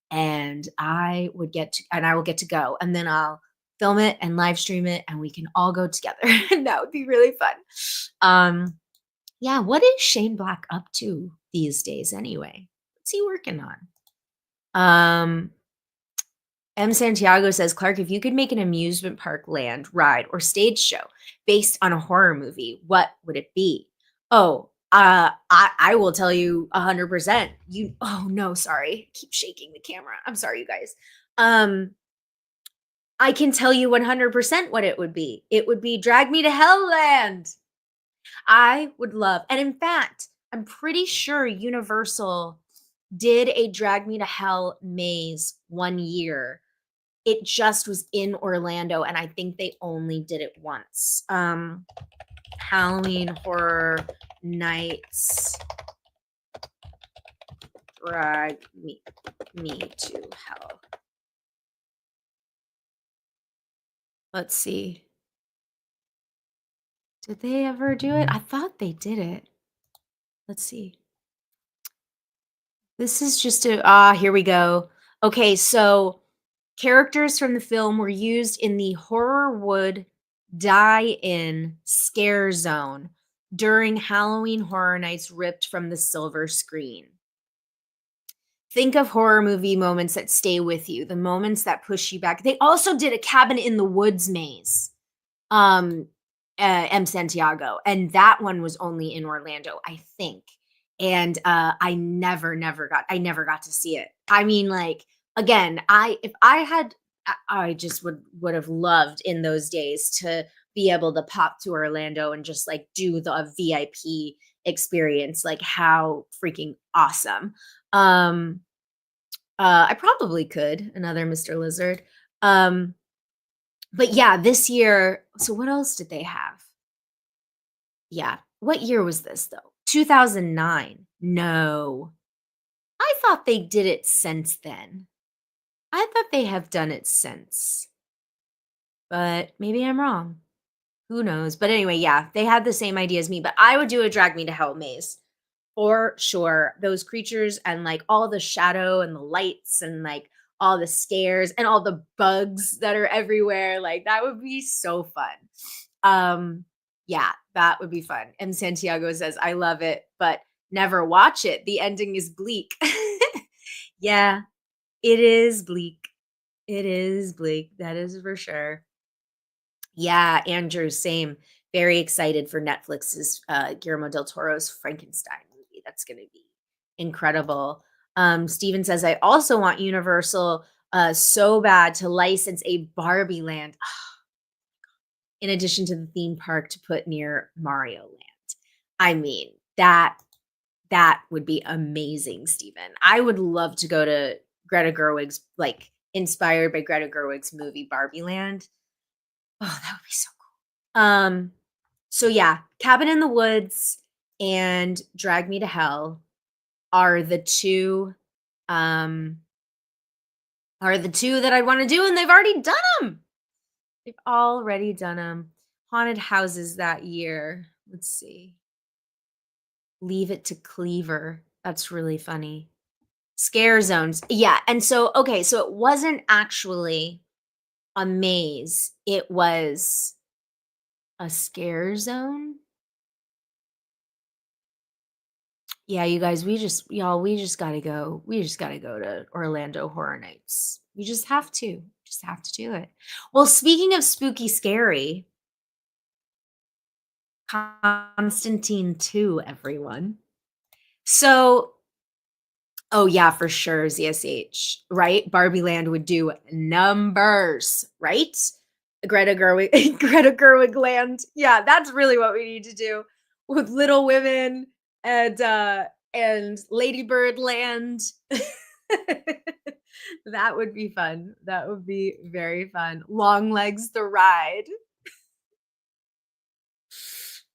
and I will get to go, and then I'll film it and live stream it, and we can all go together. And that would be really fun. Yeah, what is Shane Black up to these days anyway? What's he working on? M. Santiago says, Clarke, if you could make an amusement park land, ride, or stage show based on a horror movie, what would it be? Oh, I will tell you 100%. Oh no, sorry. I keep shaking the camera. I'm sorry, you guys. I can tell you 100% what it would be. It would be Drag Me to Hell Land. I would love, and in fact, I'm pretty sure Universal did a Drag Me to Hell maze one year. It just was in Orlando, and I think they only did it once. Halloween Horror Nights Drag Me to Hell. Let's see. Did they ever do it? I thought they did it. Let's see. This is just here we go. Okay, so characters from the film were used in the Horrorwood Die-In Scare Zone during Halloween Horror Nights ripped from the silver screen. Think of horror movie moments that stay with you, the moments that push you back. They also did a Cabin in the Woods maze, M. Santiago, and that one was only in Orlando, I think. And I never got to see it. I mean, like, again, if I had, I just would have loved in those days to be able to pop to Orlando and just like do the VIP experience. Like, how freaking awesome. I probably could, another Mr. Lizard. But yeah, this year, so what else did they have? Yeah. What year was this though? 2009. No. I thought they did it since then. I thought they have done it since. But maybe I'm wrong. Who knows? But anyway, yeah, they had the same idea as me, but I would do a Drag Me to Hell maze. For sure. Those creatures and like all the shadow and the lights and like all the scares and all the bugs that are everywhere. Like that would be so fun. Yeah, that would be fun. And Santiago says, I love it, but never watch it. The ending is bleak. Yeah, it is bleak. It is bleak, that is for sure. Yeah, Andrew, same. Very excited for Netflix's, Guillermo del Toro's Frankenstein movie. That's gonna be incredible. Steven says, "I also want Universal, so bad to license a Barbie Land, in addition to the theme park to put near Mario Land." I mean, that would be amazing, Steven. I would love to go to Greta Gerwig's, like, inspired by Greta Gerwig's movie Barbie Land. Oh, that would be so cool. So yeah, Cabin in the Woods and Drag Me to Hell are the 2, um, that I wanna do, and they've already done them. 'Em. They've already done them. Haunted houses that year. Let's see. Leave It to Cleaver. That's really funny. Scare zones. Yeah, and so okay, so it wasn't actually a maze, it was a scare zone? Yeah, you guys, we just gotta go. We just gotta go to Orlando Horror Nights. We just have to. Just have to do it. Well, speaking of spooky scary, Constantine 2, everyone. So oh, yeah, for sure, ZSH, right? Barbie Land would do numbers, right? Greta Gerwig Greta Gerwig Land. Yeah, that's really what we need to do with Little Women and Lady Bird Land. That would be fun. That would be very fun. Long Legs the Ride.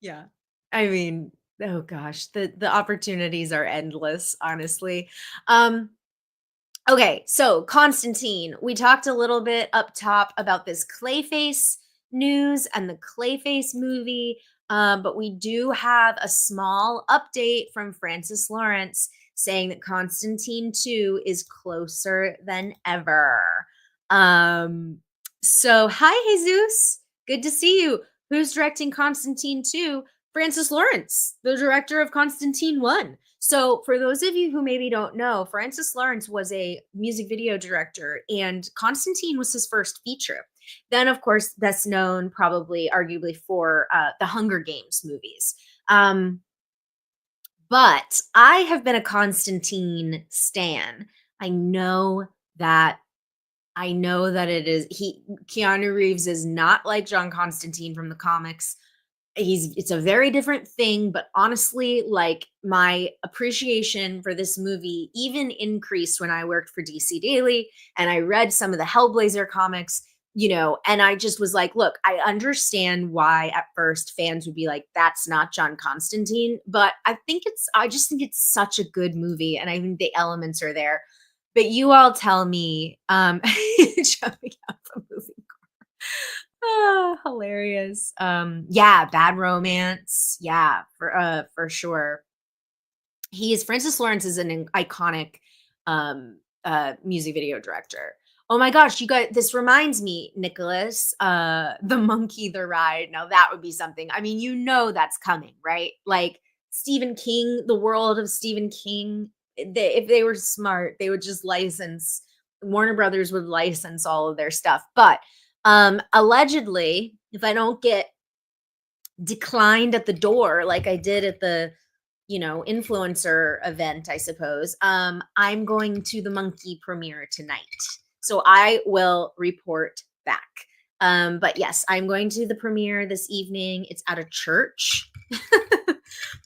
Yeah. I mean, oh gosh, the opportunities are endless, honestly. Um Okay, so Constantine, we talked a little bit up top about this Clayface news and the Clayface movie, but we do have a small update from Francis Lawrence saying that Constantine 2 is closer than ever. Um, so hi Jesus, good to see you. Who's directing Constantine 2? Francis Lawrence, the director of Constantine 1. So, for those of you who maybe don't know, Francis Lawrence was a music video director, and Constantine was his first feature. Then, of course, best known probably, arguably, for the Hunger Games movies. But I have been a Constantine stan. I know that I know that it is Keanu Reeves is not like John Constantine from the comics. It's a very different thing, but honestly, like, my appreciation for this movie even increased when I worked for DC Daily and I read some of the Hellblazer comics, and I just was like, look, I understand why at first fans would be like, that's not John Constantine, but I just think it's such a good movie and I think the elements are there. But you all tell me, jumping out the movie. Ah, hilarious. Yeah, Bad Romance. Yeah, for sure. Francis Lawrence is an iconic music video director. Oh my gosh, you guys, this reminds me, Nicholas, The Monkey the Ride. Now that would be something. I mean, that's coming, right? Like Stephen King, the world of Stephen King. If they were smart, they would just license Warner Brothers would license all of their stuff. But allegedly, if I don't get declined at the door like I did at the influencer event, I suppose, I'm going to the Monkey premiere tonight. So I will report back. But yes, I'm going to the premiere this evening. It's at a church,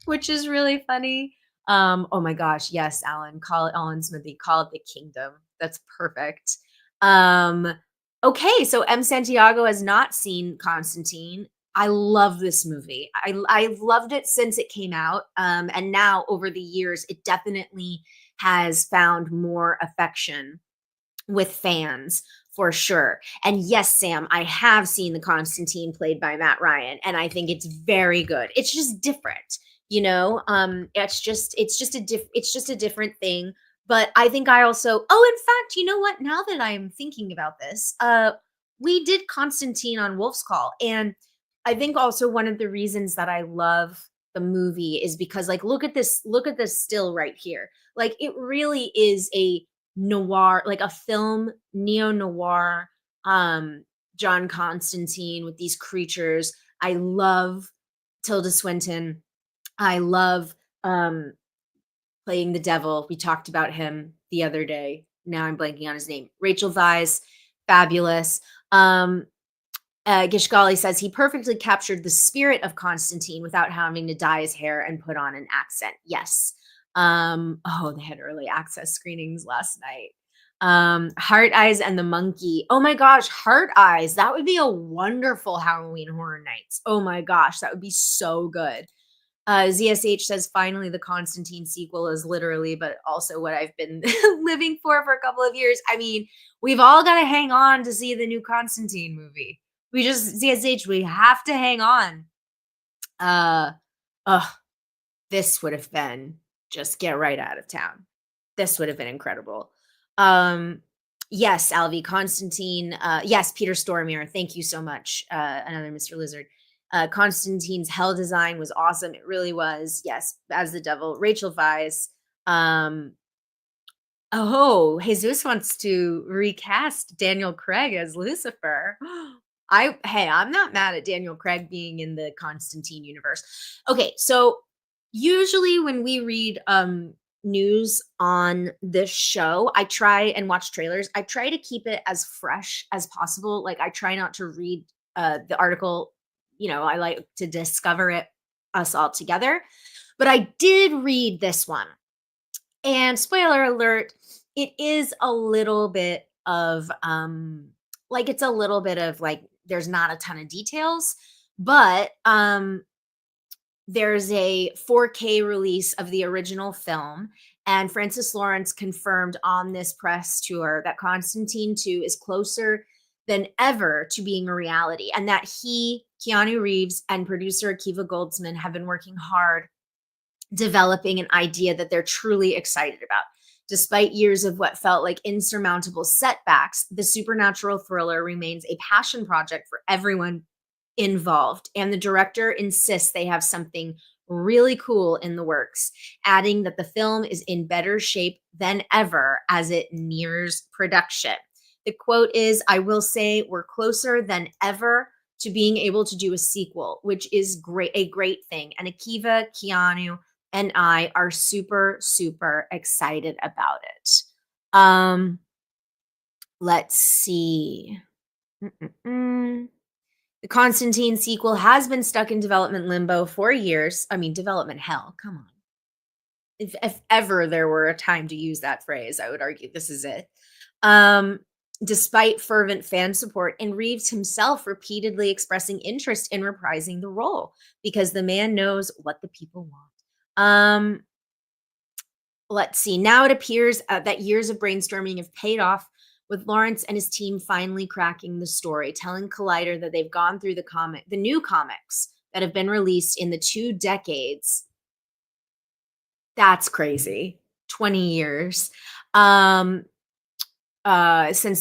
which is really funny. Oh my gosh, yes, Alan, call it Alan Smithy, call it the kingdom. That's perfect. Um, okay, so M. Santiago has not seen Constantine. I love this movie. I've loved it since it came out, and now over the years, it definitely has found more affection with fans for sure. And yes, Sam, I have seen the Constantine played by Matt Ryan, and I think it's very good. It's just different, it's just a different thing. But I think I also oh, in fact, you know what? Now that I'm thinking about this, we did Constantine on Wolf's Call, and I think also one of the reasons that I love the movie is because, like, look at this still right here. Like, it really is a noir, like a film neo-noir, um, John Constantine with these creatures. I love Tilda Swinton. I love, um, playing the devil. We talked about him the other day. Now I'm blanking on his name. Rachel Weisz, fabulous. Um, Gishgali says he perfectly captured the spirit of Constantine without having to dye his hair and put on an accent. Yes. Oh, they had early access screenings last night. Heart Eyes and the Monkey. Oh my gosh, Heart Eyes. That would be a wonderful Halloween Horror Nights. Oh my gosh, that would be so good. ZSH says finally the Constantine sequel is literally, but also what I've been living for a couple of years. I mean, we've all got to hang on to see the new Constantine movie. We just ZSH, we have to hang on. Ugh, this would have been just get right out of town. This would have been incredible. Yes, Alvi, Constantine. Yes, Peter Stormare. Thank you so much. Another Mr. Lizard. Constantine's hell design was awesome. It really was. Yes, as the devil. Rachel Weisz. Oh, Jesus wants to recast Daniel Craig as Lucifer. I'm not mad at Daniel Craig being in the Constantine universe. Okay, so usually when we read news on this show, I try and watch trailers. I try to keep it as fresh as possible. Like I try not to read the article, I like to discover it us all together. But I did read this one. And spoiler alert, it is a little bit of it's a little bit of like there's not a ton of details, but there's a 4K release of the original film, and Francis Lawrence confirmed on this press tour that Constantine 2 is closer than ever to being a reality, and that he, Keanu Reeves, and producer Akiva Goldsman have been working hard developing an idea that they're truly excited about. Despite years of what felt like insurmountable setbacks, the supernatural thriller remains a passion project for everyone involved, and the director insists they have something really cool in the works, adding that the film is in better shape than ever as it nears production. The quote is, "I will say we're closer than ever to being able to do a sequel, which is a great thing. And Akiva, Keanu, and I are super, super excited about it." Let's see. The Constantine sequel has been stuck in development limbo for years. I mean, development hell. Come on. If ever there were a time to use that phrase, I would argue this is it. Despite fervent fan support and Reeves himself repeatedly expressing interest in reprising the role because the man knows what the people want. Let's see. Now it appears that years of brainstorming have paid off, with Lawrence and his team finally cracking the story, telling Collider that they've gone through the new comics that have been released in the 2 decades. That's crazy. 20 years since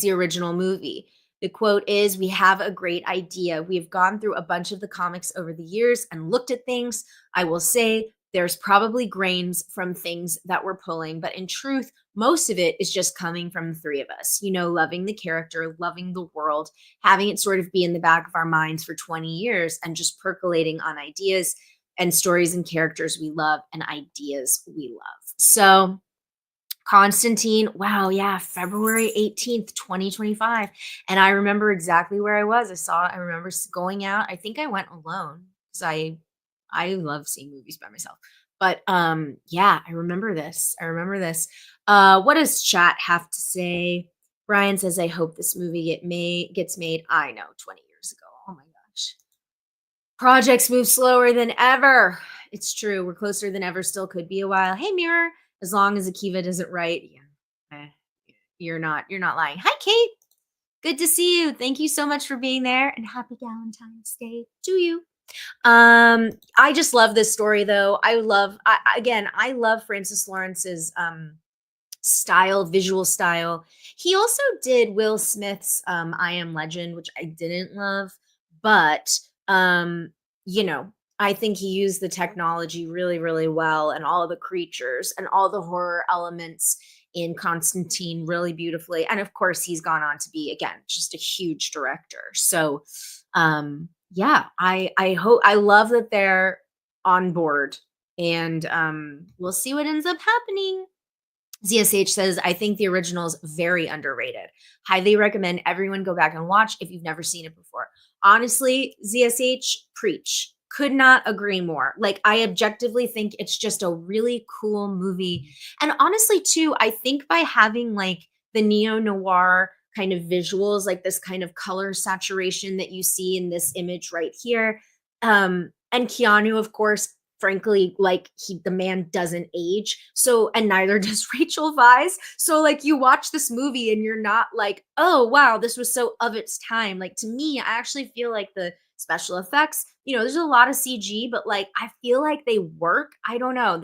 the original movie. The quote is, "We have a great idea. We've gone through a bunch of the comics over the years and looked at things. I will say there's probably grains from things that we're pulling, but in truth, most of it is just coming from the 3 of us, loving the character, loving the world, having it sort of be in the back of our minds for 20 years and just percolating on ideas and stories and characters we love and ideas we love." So Constantine, wow, yeah, February 18th, 2025. And I remember exactly where I was. I remember going out. I think I went alone because I love seeing movies by myself. But yeah, I remember this. What does chat have to say? Brian says, "I hope this movie gets made." I know, 20 years ago. Oh my gosh. Projects move slower than ever. It's true. We're closer than ever. Still could be a while. Hey, Mirror. As long as Akiva doesn't write, you're not lying. Hi, Kate. Good to see you. Thank you so much for being there, and happy Valentine's Day to you. I just love this story, though. I love Francis Lawrence's style, visual style. He also did Will Smith's I Am Legend, which I didn't love, but I think he used the technology really, really well, and all the creatures and all the horror elements in Constantine really beautifully. And of course, he's gone on to be, again, just a huge director. So, yeah, I hope, I love that they're on board, and we'll see what ends up happening. ZSH says, I think the original is very underrated. Highly recommend everyone go back and watch if you've never seen it before. Honestly, ZSH, preach. Could not agree more. Like, I objectively think it's just a really cool movie. And honestly, too, I think by having like the neo noir kind of visuals, like this kind of color saturation that you see in this image right here, and Keanu, of course, frankly, like, the man doesn't age. So, and neither does Rachel Weisz. So like, you watch this movie and you're not like, oh wow, this was so of its time. Like, to me, I actually feel like the special effects, there's a lot of CG, but like, I feel like they work. I don't know.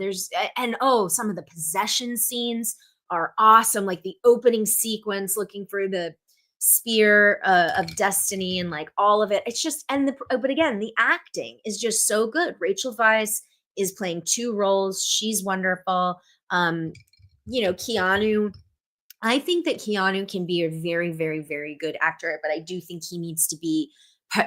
And oh, some of the possession scenes are awesome. Like the opening sequence looking for the spear of destiny, and like all of it, it's just, and but again, the acting is just so good. Rachel Weisz is playing two roles. She's wonderful. um Keanu, I think that Keanu can be a very, very, very good actor, but I do think he needs to be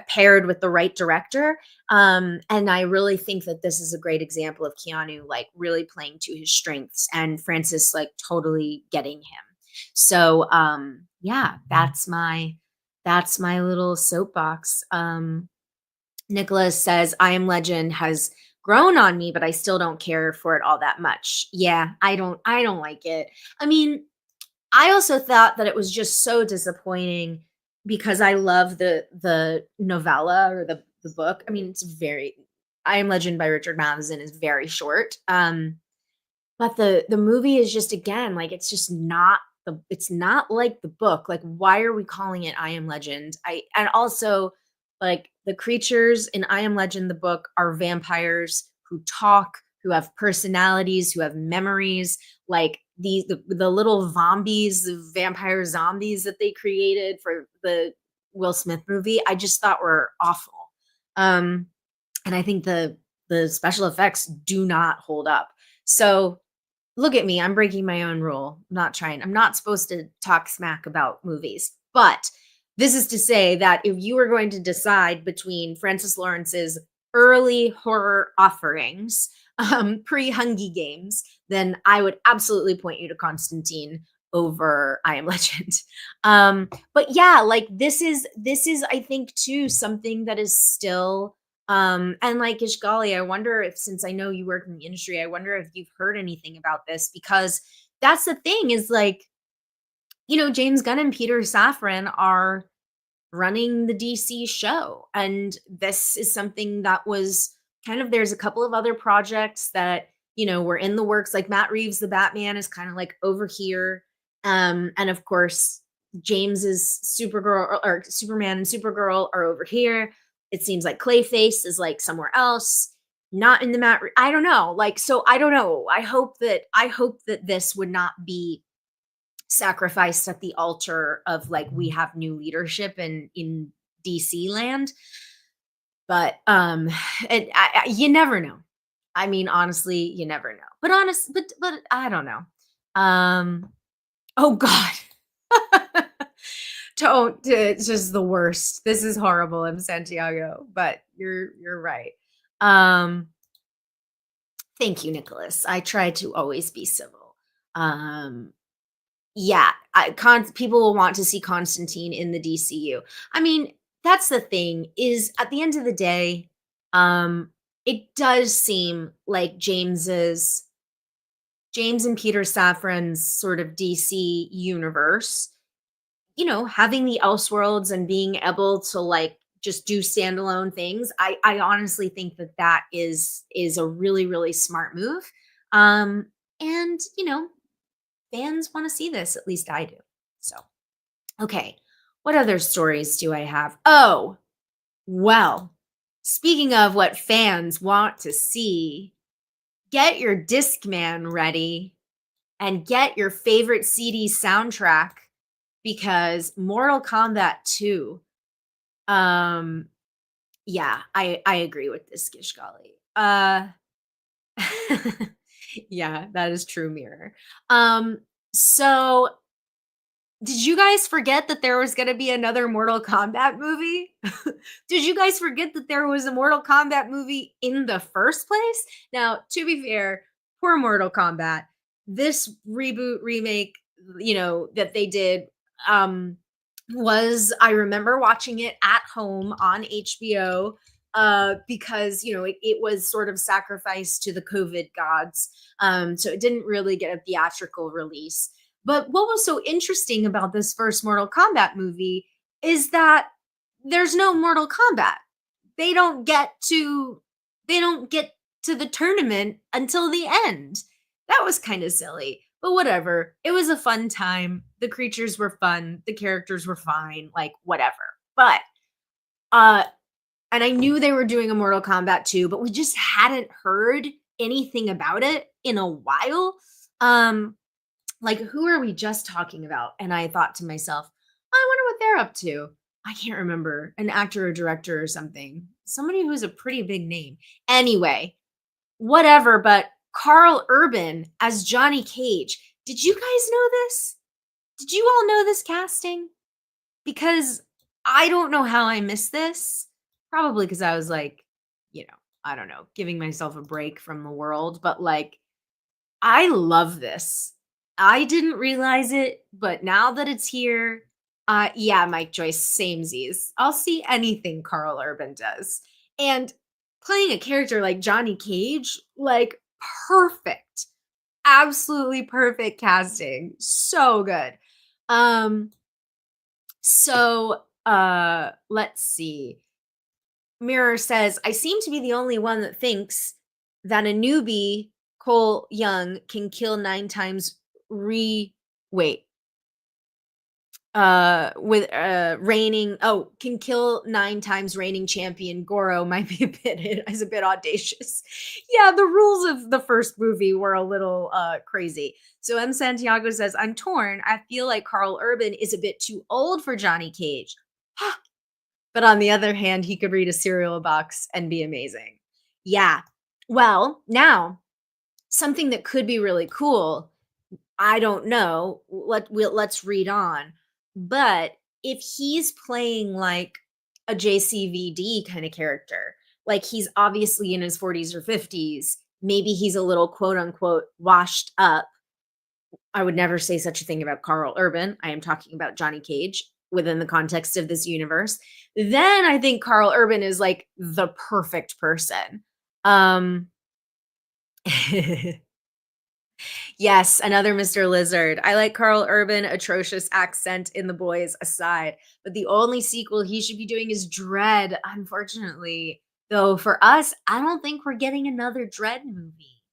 paired with the right director. And I really think that this is a great example of Keanu like really playing to his strengths, and Francis like totally getting him. So yeah, that's my little soapbox. Nicholas says, I Am Legend has grown on me, but I still don't care for it all that much. Yeah, I don't like it. I mean, I also thought that it was just so disappointing because I love the novella, or the book. I mean, it's very, I Am Legend by Richard Matheson is very short. But the movie is just, again, like, it's just not it's not like the book. Like, why are we calling it I Am Legend? And also, like, the creatures in I Am Legend, the book, are vampires who talk, who have personalities, who have memories. Like, the little zombies, the vampire zombies that they created for the Will Smith movie, I just thought were awful. Um, and I think the special effects do not hold up. So, look at me, I'm breaking my own rule. I'm not supposed to talk smack about movies. But this is to say that if you were going to decide between Francis Lawrence's early horror offerings, pre-Hungy Games, then I would absolutely point you to Constantine over I Am Legend. But yeah, like, this is I think too something that is still, and like, Ishgali, I wonder if, since I know you work in the industry, I wonder if you've heard anything about this, because that's the thing, is like, James Gunn and Peter Safran are running the DC show. And this is something that was kind of, there's a couple of other projects that, were in the works. Like, Matt Reeves, the Batman, is kind of like over here. And of course, James's Supergirl, or Superman and Supergirl, are over here. It seems like Clayface is like somewhere else, not in the I don't know. Like, so I don't know. I hope that this would not be sacrificed at the altar of, like, we have new leadership in DC land. But you never know. I mean, honestly, you never know. But I don't know. Oh God. Don't, it's just the worst. This is horrible, I'm Santiago, but you're right. Thank you, Nicholas. I try to always be civil. Yeah, people will want to see Constantine in the DCU. I mean, that's the thing, is at the end of the day, it does seem like James and Peter Safran's sort of DC universe, having the Elseworlds and being able to, like, just do standalone things. I honestly think that that is a really, really smart move. And fans want to see this, at least I do. So, okay, what other stories do I have? Oh, well, speaking of what fans want to see, get your Discman ready and get your favorite CD soundtrack, because Mortal Kombat 2, um yeah, I agree with this, Gishgali. Yeah, that is true, Mirror. So, did you guys forget that there was gonna be another Mortal Kombat movie? Did you guys forget that there was a Mortal Kombat movie in the first place? Now, to be fair, poor Mortal Kombat. This reboot, remake, that they did, um, was I remember watching it at home on HBO, because, it was sort of sacrificed to the COVID gods, so it didn't really get a theatrical release. But what was so interesting about this first Mortal Kombat movie is that there's no Mortal Kombat. They don't get to they don't get to the tournament until the end. That was kind of silly, but whatever. It was a fun time. The creatures were fun, the characters were fine, like whatever. But uh and I knew they were doing a Mortal Kombat 2, but we just hadn't heard anything about it in a while. Um like, who are we just talking about? And I thought to myself, I wonder what they're up to. I can't remember, an actor or director or something. Somebody who's a pretty big name. Anyway, whatever, but Carl Urban as Johnny Cage. Did you guys know this? Did you all know this casting? Because I don't know how I missed this. Probably because I was like, I don't know, giving myself a break from the world, but like I love this. I didn't realize it, but now that it's here, yeah, Mike Joyce, samesies. I'll see anything Carl Urban does. And playing a character like Johnny Cage, like perfect. Absolutely perfect casting. So good. Um, let's see. Mirror says, I seem to be the only one that thinks that a newbie, Cole Young, can kill 9 times wait, with reigning can kill 9 times reigning champion Goro might be is a bit audacious. Yeah, the rules of the first movie were a little crazy. So M Santiago says, I'm torn. I feel like Carl Urban is a bit too old for Johnny Cage. But on the other hand, he could read a cereal box and be amazing. Yeah. Well, now something that could be really cool. I don't know. Let's read on. But if he's playing like a JCVD kind of character, like he's obviously in his 40s or 50s, maybe he's a little quote unquote washed up. I would never say such a thing about Carl Urban. I am talking about Johnny Cage within the context of this universe. Then I think Carl Urban is like the perfect person. Um Yes, another Mr. Lizard. I like Carl Urban, atrocious accent in The Boys aside, but the only sequel he should be doing is Dread, unfortunately. Though for us, I don't think we're getting another Dread movie.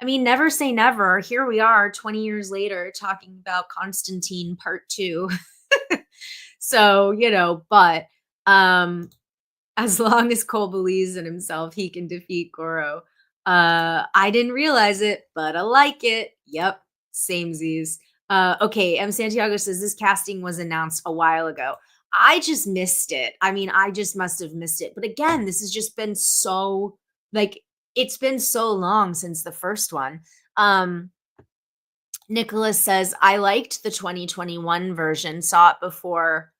I mean, never say never. Here we are 20 years later talking about Constantine Part 2. So, but um as long as Cole believes in himself, he can defeat Goro. I didn't realize it, but I like it. Yep, samesies. Okay, M. Santiago says this casting was announced a while ago. I just missed it. I mean, I just must have missed it. But again, this has just been so like it's been so long since the first one. Um, Nicholas says I liked the 2021 version, saw it before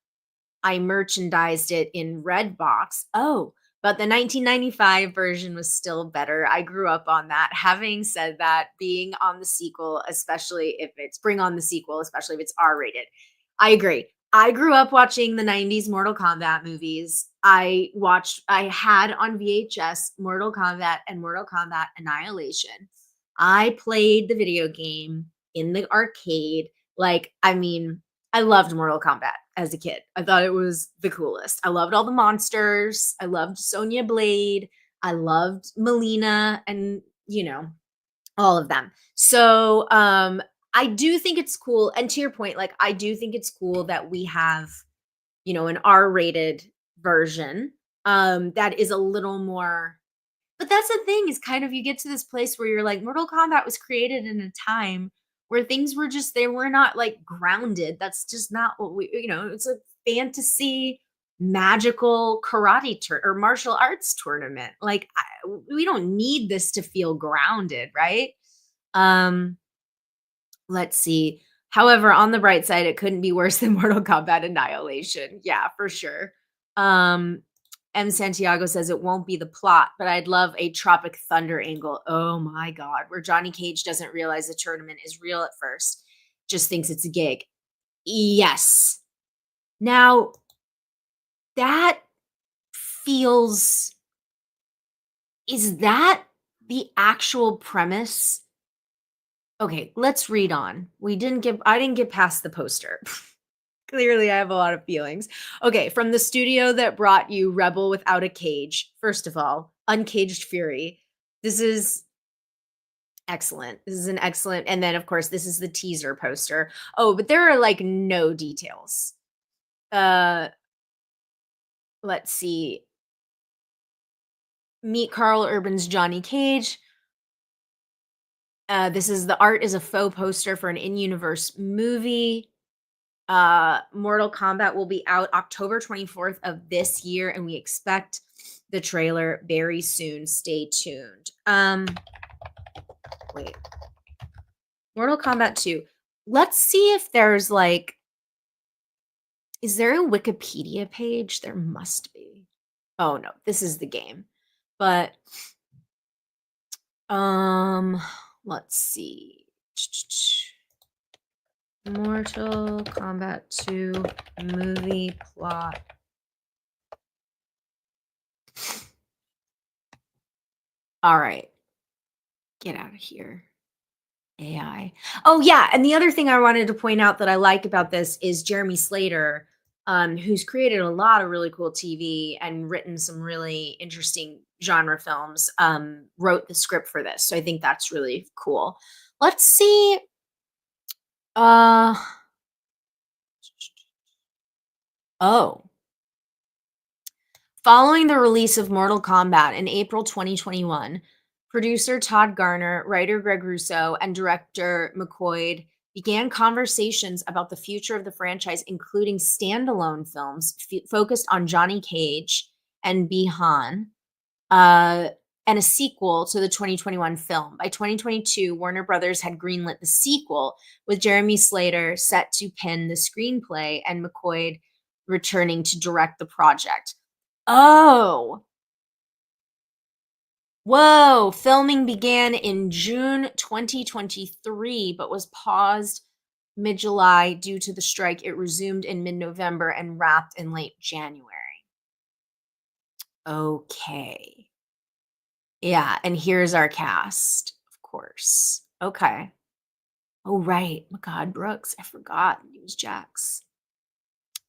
I merchandised it in Redbox. Oh, but the 1995 version was still better. I grew up on that. Having said that, being on the sequel, especially if it's bring on the sequel, especially if it's R-rated. I agree. I grew up watching the 90s Mortal Kombat movies. I had on VHS Mortal Kombat and Mortal Kombat Annihilation. I played the video game in the arcade. Like, I mean, I loved Mortal Kombat as a kid. I thought it was the coolest. I loved all the monsters. I loved Sonya Blade. I loved Melina and, all of them. So, I do think it's cool. And to your point, like, I do think it's cool that we have, an R-rated version, that is a little more but that's the thing is kind of you get to this place where you're like, Mortal Kombat was created in a time where things were just they were not like grounded. That's just not what it's a fantasy magical karate or martial arts tournament. Like we don't need this to feel grounded, right? Um let's see. However, on the bright side, it couldn't be worse than Mortal Kombat Annihilation. Yeah, for sure. Um, M. Santiago says it won't be the plot, but I'd love a Tropic Thunder angle. Oh my God, where Johnny Cage doesn't realize the tournament is real at first, just thinks it's a gig. Yes. Now, that feels, is that the actual premise? Okay, let's read on. I didn't get past the poster. Clearly, I have a lot of feelings. Okay, from the studio that brought you Rebel Without a Cage. First of all, Uncaged Fury. This is excellent. This is an excellent, and then of course, this is the teaser poster. Oh, but there are like no details. Uh, let's see. Meet Carl Urban's Johnny Cage. This is the art is a faux poster for an in-universe movie. Mortal Kombat will be out October 24th of this year, and we expect the trailer very soon. Stay tuned. Wait. Mortal Kombat 2. Let's see if there's like, is there a Wikipedia page? There must be. Oh no, this is the game. But let's see. Mortal Kombat 2 movie plot. All right. Get out of here. AI. Oh yeah, and the other thing I wanted to point out that I like about this is Jeremy Slater, who's created a lot of really cool TV and written some really interesting genre films, wrote the script for this. So I think that's really cool. Let's see. Uh oh. Following the release of Mortal Kombat in April 2021, producer Todd Garner, writer Greg Russo, and director McQuoid began conversations about the future of the franchise, including standalone films focused on Johnny Cage and Bi-Han, and a sequel to the 2021 film. By 2022, Warner Brothers had greenlit the sequel, with Jeremy Slater set to pen the screenplay and McQuoid returning to direct the project. Oh. Whoa. Filming began in June 2023, but was paused mid-July due to the strike. It resumed in mid-November and wrapped in late January. Okay. Yeah, and here's our cast, of course. Okay. Oh, right. My God, Brooks. I forgot he was Jax.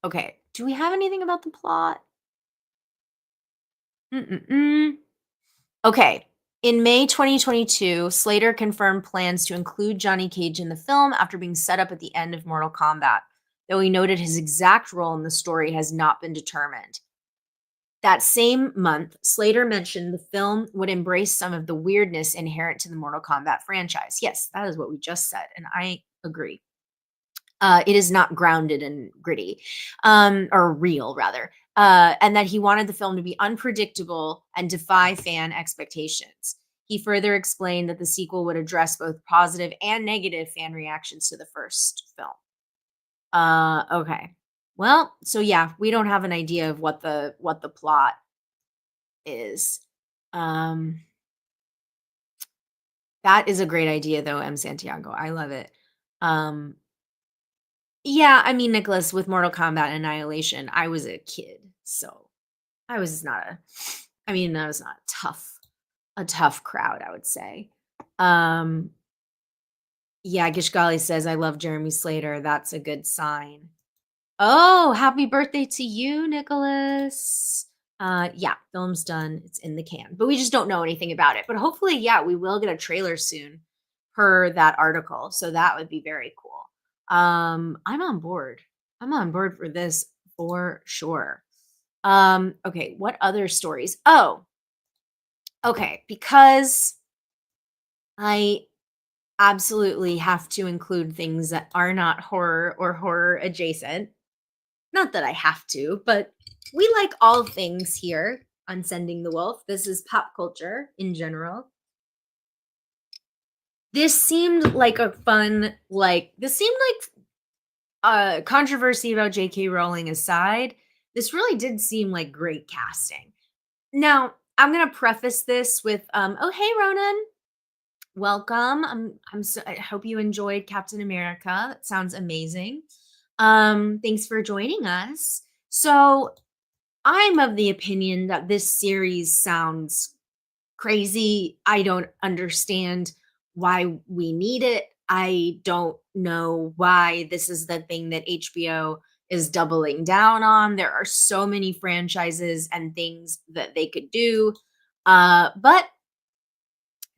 Okay. Do we have anything about the plot? Mm-mm-mm. Okay. In May 2022, Slater confirmed plans to include Johnny Cage in the film after being set up at the end of Mortal Kombat, though he noted his exact role in the story has not been determined. That same month, Slater mentioned the film would embrace some of the weirdness inherent to the Mortal Kombat franchise. Yes, that is what we just said, and I agree. It is not grounded and gritty, or real rather, and that he wanted the film to be unpredictable and defy fan expectations. He further explained that the sequel would address both positive and negative fan reactions to the first film. Okay. Well, so yeah, we don't have an idea of what the plot is. Um, that is a great idea though, M. Santiago. I love it. Um, Yeah, I mean, Nicholas, with Mortal Kombat Annihilation, I was a kid, so I was not a I mean, that was not a tough crowd, I would say. Um, yeah, Gishgali says, "I love Jeremy Slater. That's a good sign." Oh, happy birthday to you, Nicholas. Yeah, film's done. It's in the can, but we just don't know anything about it. But hopefully, yeah, we will get a trailer soon per that article. So that would be very cool. I'm on board. I'm on board for this for sure. Okay, what other stories? Oh, okay, because I absolutely have to include things that are not horror or horror adjacent. Not that I have to, but we like all things here on Sending the Wolf. This is pop culture in general. This seemed like a fun, like this seemed like controversy about J.K. Rowling aside, this really did seem like great casting. Now, I'm gonna preface this with, "Oh, hey, Ronan, welcome. I hope you enjoyed Captain America. That sounds amazing. Thanks for joining us." So, I'm of the opinion that this series sounds crazy. I don't understand why we need it. I don't know why this is the thing that HBO is doubling down on. There are so many franchises and things that they could do. But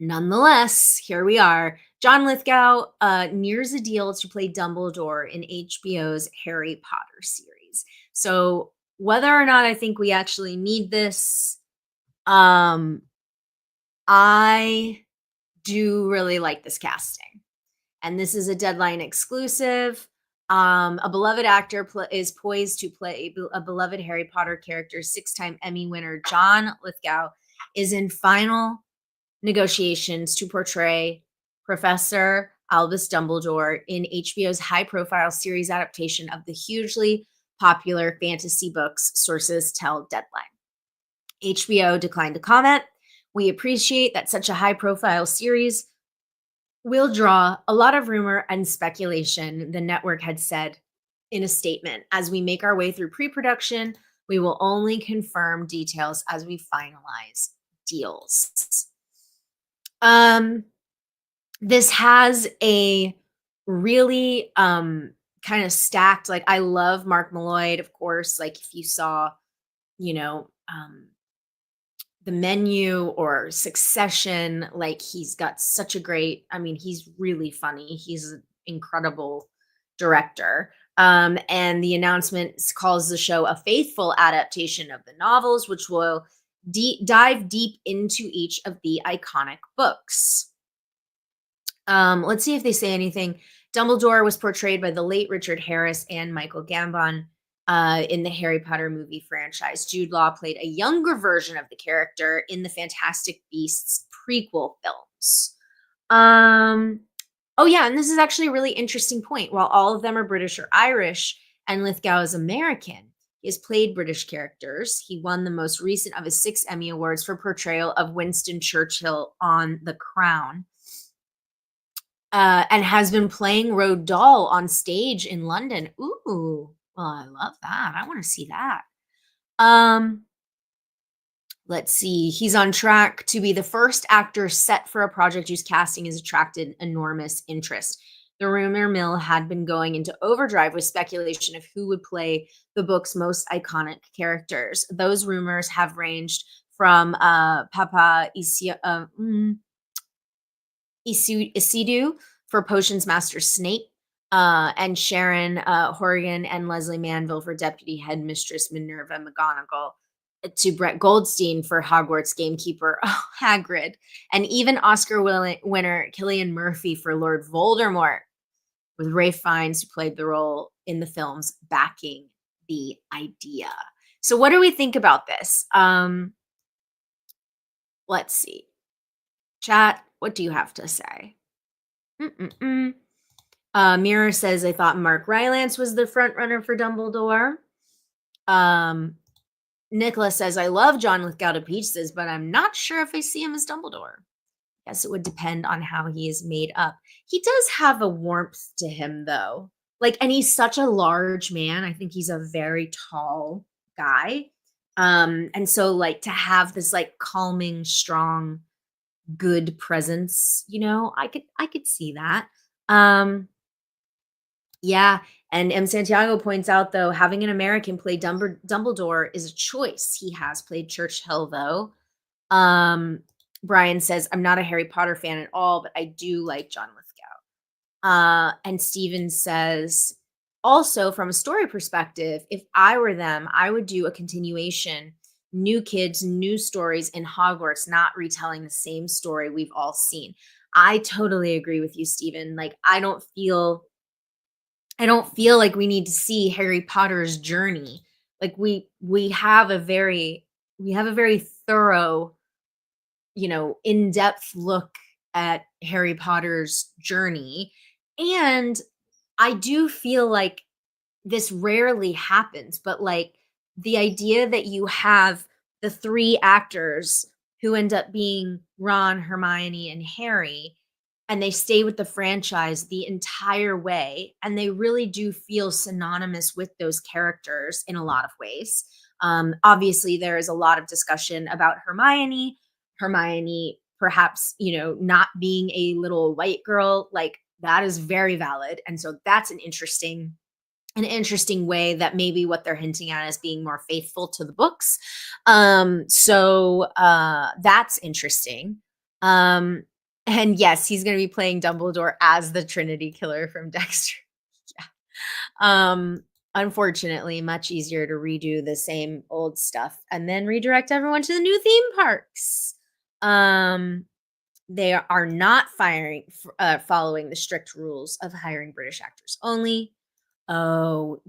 nonetheless, here we are. John Lithgow nears a deal to play Dumbledore in HBO's Harry Potter series. So whether or not I think we actually need this, um, I do really like this casting. And this is a Deadline exclusive. A beloved actor is poised to play a beloved Harry Potter character. Six-time Emmy winner John Lithgow is in final negotiations to portray Professor Albus Dumbledore in HBO's high-profile series adaptation of the hugely popular fantasy books, sources tell Deadline. HBO declined to comment. We appreciate that such a high-profile series will draw a lot of rumor and speculation, the network had said in a statement. As we make our way through pre production, we will only confirm details as we finalize deals. This has a really kind of stacked, like, I love Mark Malloy, of course. Like, if you saw, you know, The Menu or Succession, like, he's got such a great, I mean, he's really funny. He's an incredible director. And the announcement calls the show a faithful adaptation of the novels, which will dive deep into each of the iconic books. Let's see if they say anything. Dumbledore was portrayed by the late Richard Harris and Michael Gambon in the Harry Potter movie franchise. Jude Law played a younger version of the character in the Fantastic Beasts prequel films. Oh yeah, and this is actually a really interesting point. While all of them are British or Irish, and Lithgow is American, he has played British characters. He won the most recent of his 6 Emmy Awards for portrayal of Winston Churchill on The Crown. And has been playing Roald Dahl on stage in London. Ooh, well, I love that. I want to see that. Let's see. He's on track to be the first actor set for a project whose casting has attracted enormous interest. The rumor mill had been going into overdrive with speculation of who would play the book's most iconic characters. Those rumors have ranged from Papa Isidu for Potions Master Snape, and Sharon Horgan and Leslie Manville for Deputy Headmistress Minerva McGonagall, to Brett Goldstein for Hogwarts gamekeeper Hagrid, and even Oscar winner Cillian Murphy for Lord Voldemort, with Ralph Fiennes, who played the role in the films, backing the idea. So what do we think about this? Let's see. Chat, what do you have to say? Mirror says, I thought Mark Rylance was the front runner for Dumbledore. Nicholas says, I love John Lithgow to pieces, but I'm not sure if I see him as Dumbledore. Guess it would depend on how he is made up. He does have a warmth to him, though. Like, and he's such a large man. I think he's a very tall guy. And so, like, to have this, like, calming, strong, good presence, I could see that. Yeah, and M. Santiago points out, though, having an American play Dumbledore is a choice. He has played Churchill, though. Brian says, I'm not a Harry Potter fan at all, but I do like John Lithgow. And Steven says, also, from a story perspective, if I were them, I would do a continuation, new kids, new stories in Hogwarts, not retelling the same story we've all seen. I totally agree with you, Steven. Like, I don't feel like we need to see Harry Potter's journey. Like, we have a very thorough, in-depth look at Harry Potter's journey. And I do feel like this rarely happens, but like the idea that you have the three actors who end up being Ron, Hermione, and Harry, and they stay with the franchise the entire way, and they really do feel synonymous with those characters in a lot of ways. Obviously, there is a lot of discussion about Hermione. Hermione, perhaps, not being a little white girl, like that is very valid. And so that's an interesting way that maybe what they're hinting at is being more faithful to the books. So that's interesting. Um, and yes, he's going to be playing Dumbledore as the Trinity Killer from Dexter. Yeah. Unfortunately, much easier to redo the same old stuff and then redirect everyone to the new theme parks. They are not following the strict rules of hiring British actors only. Oh,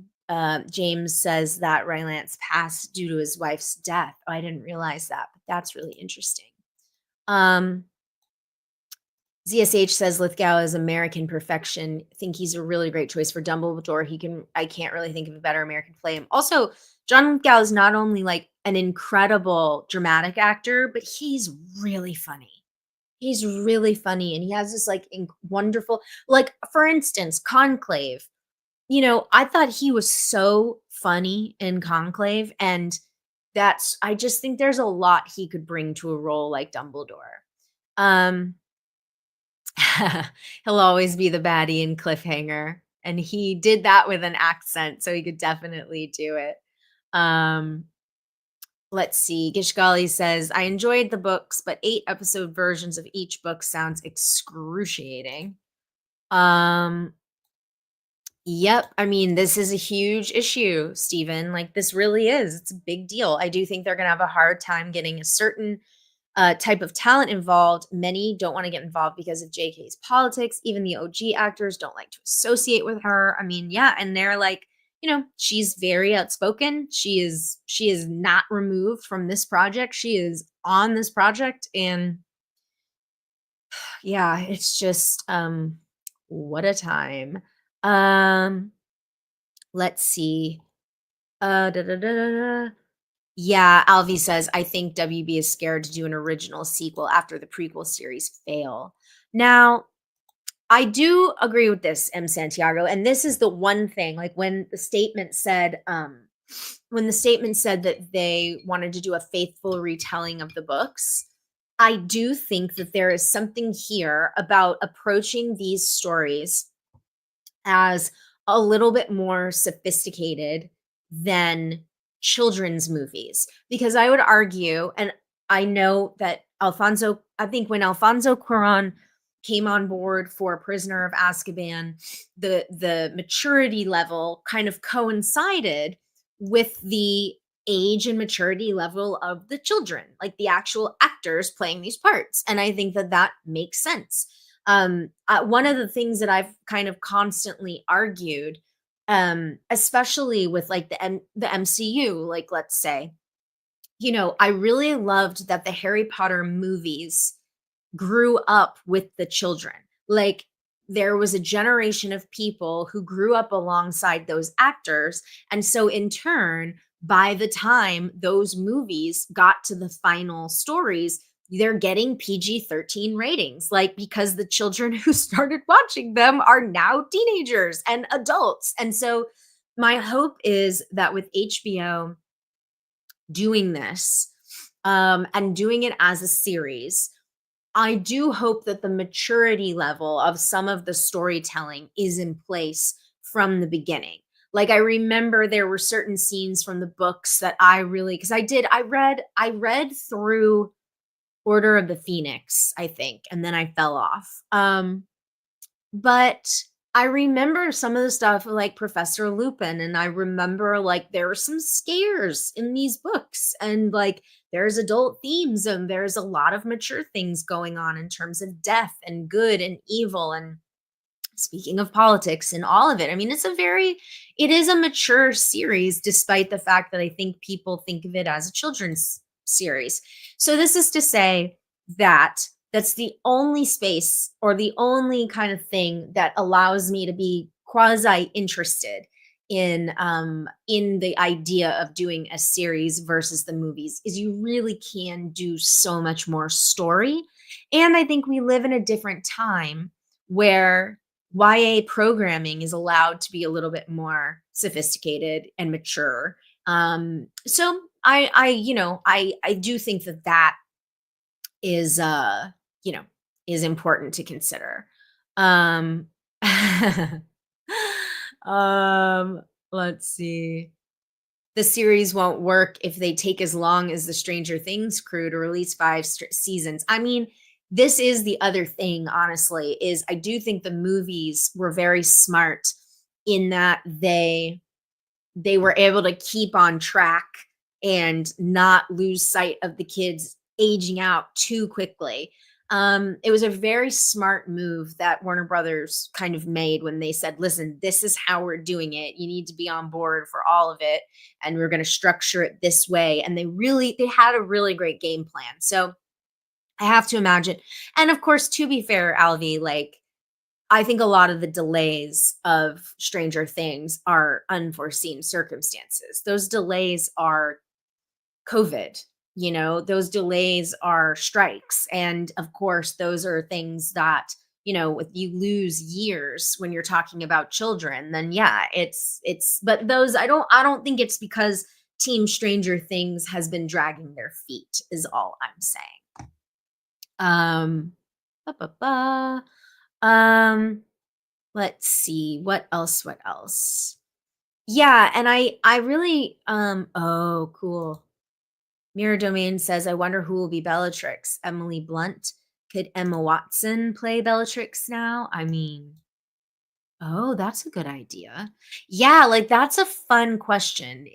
James says that Rylance passed due to his wife's death. Oh, I didn't realize that, but that's really interesting. ZSH says Lithgow is American perfection. I think he's a really great choice for Dumbledore. I can't really think of a better American play him. Also, John Lithgow is not only like an incredible dramatic actor, but he's really funny. He's really funny, and he has this like wonderful, like for instance, Conclave. I thought he was so funny in Conclave, and I just think there's a lot he could bring to a role like Dumbledore. He'll always be the baddie in Cliffhanger, and he did that with an accent, so he could definitely do it. Let's see. Gishgali says, I enjoyed the books, but 8-episode versions of each book sounds excruciating. Yep. I mean, this is a huge issue, Stephen. Like, this really is. It's a big deal. I do think they're going to have a hard time getting a certain type of talent involved. Many don't want to get involved because of JK's politics. Even the OG actors don't like to associate with her. I mean, yeah. And they're like, she's very outspoken. She is not removed from this project. She is on this project. And yeah, it's just, what a time. Let's see. Da, da, da, da, da. Yeah, Alvi says, I think WB is scared to do an original sequel after the prequel series fail. Now, I do agree with this, M. Santiago, and this is the one thing, like when the statement said that they wanted to do a faithful retelling of the books, I do think that there is something here about approaching these stories as a little bit more sophisticated than children's movies, because I would argue, and I know that I think when Alfonso Cuarón came on board for Prisoner of Azkaban, the maturity level kind of coincided with the age and maturity level of the children, like the actual actors playing these parts. And I think that makes sense. One of the things that I've kind of constantly argued, especially with like the MCU, like let's say, I really loved that the Harry Potter movies grew up with the children. Like there was a generation of people who grew up alongside those actors. And so in turn, by the time those movies got to the final stories, they're getting PG-13 ratings, like because the children who started watching them are now teenagers and adults. And so my hope is that with HBO doing this, and doing it as a series, I do hope that the maturity level of some of the storytelling is in place from the beginning. Like I remember there were certain scenes from the books that I really, because I read through Order of the Phoenix, I think, and then I fell off. But I remember some of the stuff like Professor Lupin, and I remember like there were some scares in these books, and like there's adult themes, and there's a lot of mature things going on in terms of death and good and evil, and speaking of politics and all of it. I mean, it is a mature series, despite the fact that I think people think of it as a children's series. So this is to say that That's the only space or the only kind of thing that allows me to be quasi interested in the idea of doing a series versus the movies is you really can do so much more story. And I think we live in a different time where YA programming is allowed to be a little bit more sophisticated and mature. So I do think that that is you know is important to consider. um um let's see. The series won't work if they take as long as the Stranger Things crew to release seasons. I mean, this is the other thing, honestly, is I do think the movies were very smart in that they were able to keep on track and not lose sight of the kids aging out too quickly. It was a very smart move that Warner Brothers kind of made when they said, listen, this is how we're doing it. You need to be on board for all of it. And we're going to structure it this way. And they had a really great game plan. So I have to imagine. And of course, to be fair, Alvi, like, I think a lot of the delays of Stranger Things are unforeseen circumstances. Those delays are COVID, those delays are strikes. And of course, those are things that, if you lose years when you're talking about children, then yeah, but those, I don't think it's because Team Stranger Things has been dragging their feet, is all I'm saying. Um, ba, ba, ba. Let's see, what else? Yeah, and I really, oh, cool. Mirror Domain says, "I wonder who will be Bellatrix. Emily Blunt? Could Emma Watson play Bellatrix now?" I mean, oh, that's a good idea. Yeah, like, that's a fun question,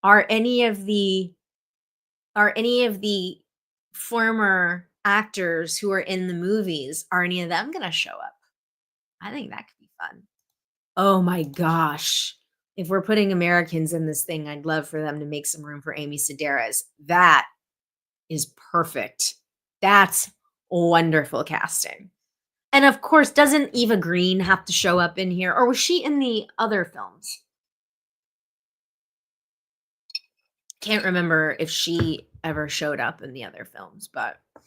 are any of the are any of the former actors who are in the movies, are any of them gonna show up? I think that could be fun. Oh my gosh. If we're putting Americans in this thing, I'd love for them to make some room for Amy Sedaris. That is perfect. That's wonderful casting. And of course, doesn't Eva Green have to show up in here? Or was she in the other films? Can't remember if she ever showed up in the other films, but I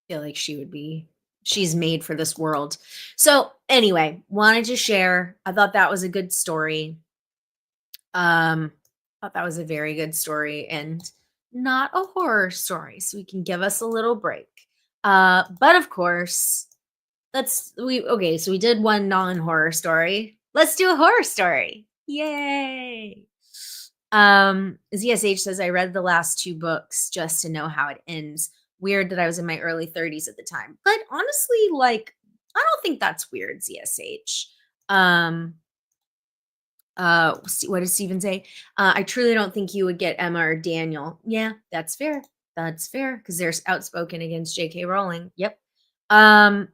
feel like she's made for this world. So anyway, wanted to share. I thought that was a good story. Thought that was a very good story and not a horror story, so we can give us a little break. But of course, so we did one non-horror story. Let's do a horror story. Yay! ZSH says, I read the last two books just to know how it ends. Weird that I was in my early 30s at the time. But honestly, like, I don't think that's weird, ZSH. What does Steven say? I truly don't think you would get Emma or Daniel. Yeah, that's fair. That's fair because they're outspoken against J.K. Rowling. Yep. Um.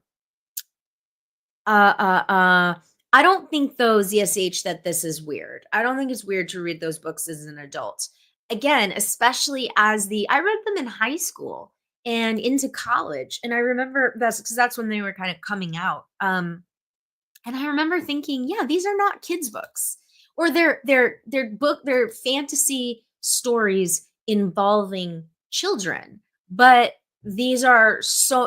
I don't think though, ZSH, that this is weird. I don't think it's weird to read those books as an adult. Again, especially I read them in high school and into college, and I remember that's because that's when they were kind of coming out. And I remember thinking, yeah, these are not kids' books. Or they're fantasy stories involving children. But these are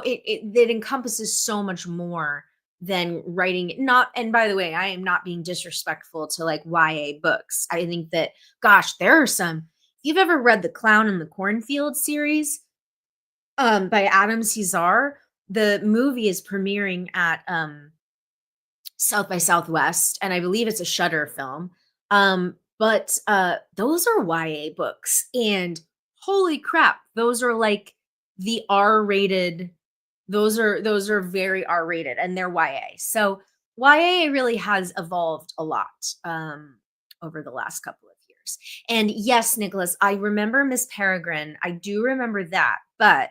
it encompasses so much more than writing not and by the way, I am not being disrespectful to like YA books. I think that gosh, there are some. If you've ever read The Clown in the Cornfield series, by Adam Cesar, the movie is premiering at South by Southwest, and I believe it's a Shudder film. But those are YA books, and holy crap, those are like the R-rated. Those are very R-rated, and they're YA. So YA really has evolved a lot over the last couple of years. And yes, Nicholas, I remember Miss Peregrine. I do remember that, but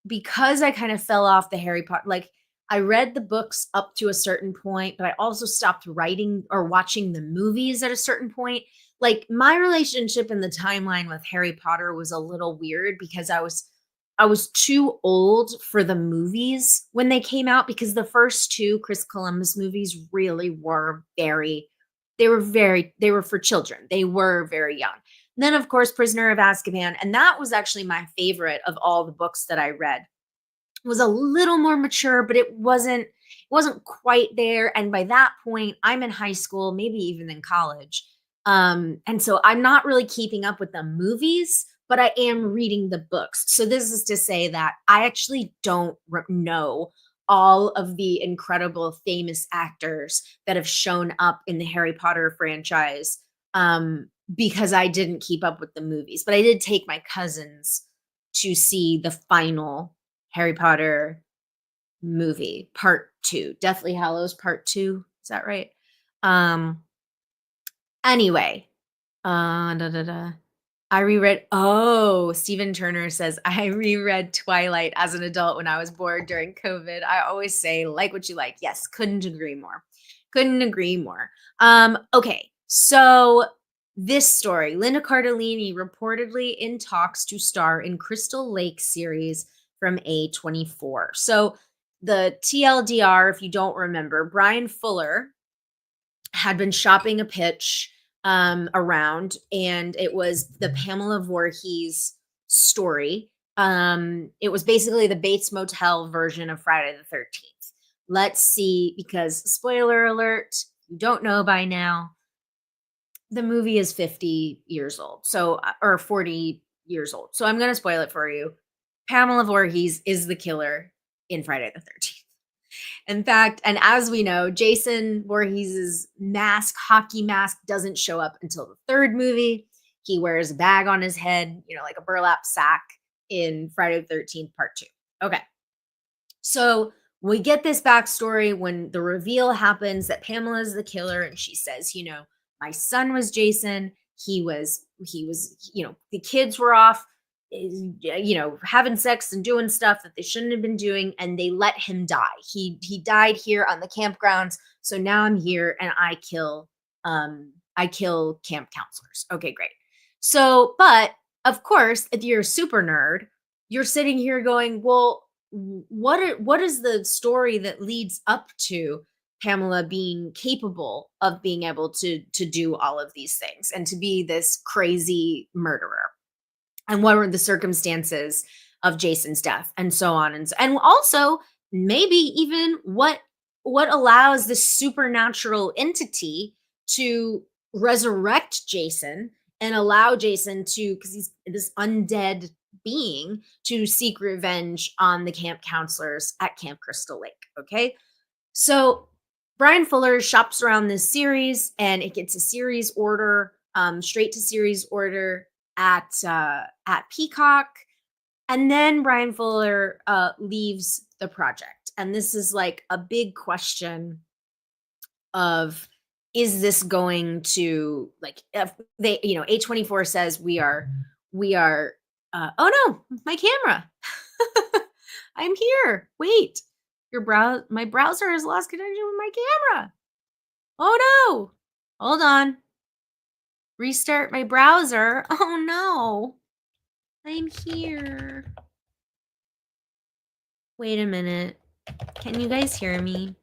because I kind of fell off the Harry Potter, like I read the books up to a certain point, but I also stopped writing or watching the movies at a certain point. Like my relationship in the timeline with Harry Potter was a little weird because I was I was too old for the movies when they came out because the first 2 Chris Columbus movies really were they were for children. They were very young. Then, of course, Prisoner of Azkaban, and that was actually my favorite of all the books that I read. It was a little more mature, but it wasn't quite there, and by that point, I'm in high school, maybe even in college. And so I'm not really keeping up with the movies, but I am reading the books. So this is to say that I actually don't know all of the incredible famous actors that have shown up in the Harry Potter franchise, because I didn't keep up with the movies. But I did take my cousins to see the final Harry Potter movie, part 2, Deathly Hallows Part 2. Is that right? Um, anyway, da, da, da. I reread Stephen Turner says, "I reread Twilight as an adult when I was bored during COVID. I always say, like what you like." Yes, couldn't agree more. Couldn't agree more. Okay, so this story, Linda Cardellini reportedly in talks to star in Crystal Lake series from A24. So the TLDR, if you don't remember, Brian Fuller had been shopping a pitch around, and it was the Pamela Voorhees story. It was basically the Bates Motel version of Friday the 13th. Let's see, because spoiler alert, you don't know by now, the movie is 50 years old. So, or 40 years old. So I'm going to spoil it for you. Pamela Voorhees is the killer in Friday the 13th. In fact, and as we know, Jason Voorhees's mask, hockey mask, doesn't show up until the 3rd movie. He wears a bag on his head, like a burlap sack in Friday the 13th, part 2. Okay. So we get this backstory when the reveal happens that Pamela is the killer, and she says, my son was Jason. He was, the kids were off, having sex and doing stuff that they shouldn't have been doing, and they let him die. He died here on the campgrounds. So now I'm here and I kill camp counselors. Okay, great. So, but of course, if you're a super nerd, you're sitting here going, well, what is the story that leads up to Pamela being capable of being able to do all of these things and to be this crazy murderer? And what were the circumstances of Jason's death, and so on, and also maybe even what allows this supernatural entity to resurrect Jason and allow Jason to, because he's this undead being, to seek revenge on the camp counselors at Camp Crystal Lake. Okay, so Brian Fuller shops around this series, and it gets a series order, straight to series order at Peacock, and then Brian Fuller leaves the project. And this is like a big question of, is this going to, like, if they, A24 says we are oh no, my camera. I'm here. Wait, my browser has lost connection with my camera. Oh no. Hold on. Restart my browser. Oh no. I'm here. Wait a minute. Can you guys hear me?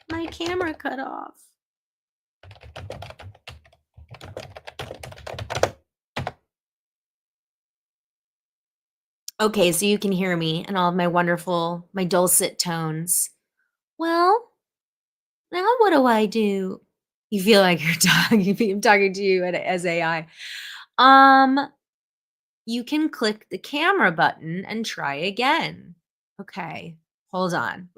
My camera cut off. Okay, so you can hear me and all of my dulcet tones. Well, now what do I do? You feel like you're talking, I'm talking to you as AI. You can click the camera button and try again. Okay, hold on.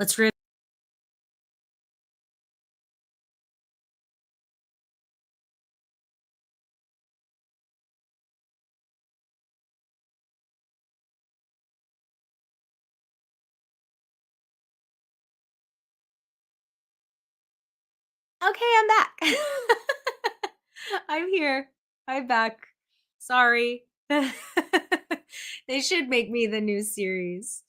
Okay, I'm back. I'm here. I'm back. Sorry. They should make me the new series.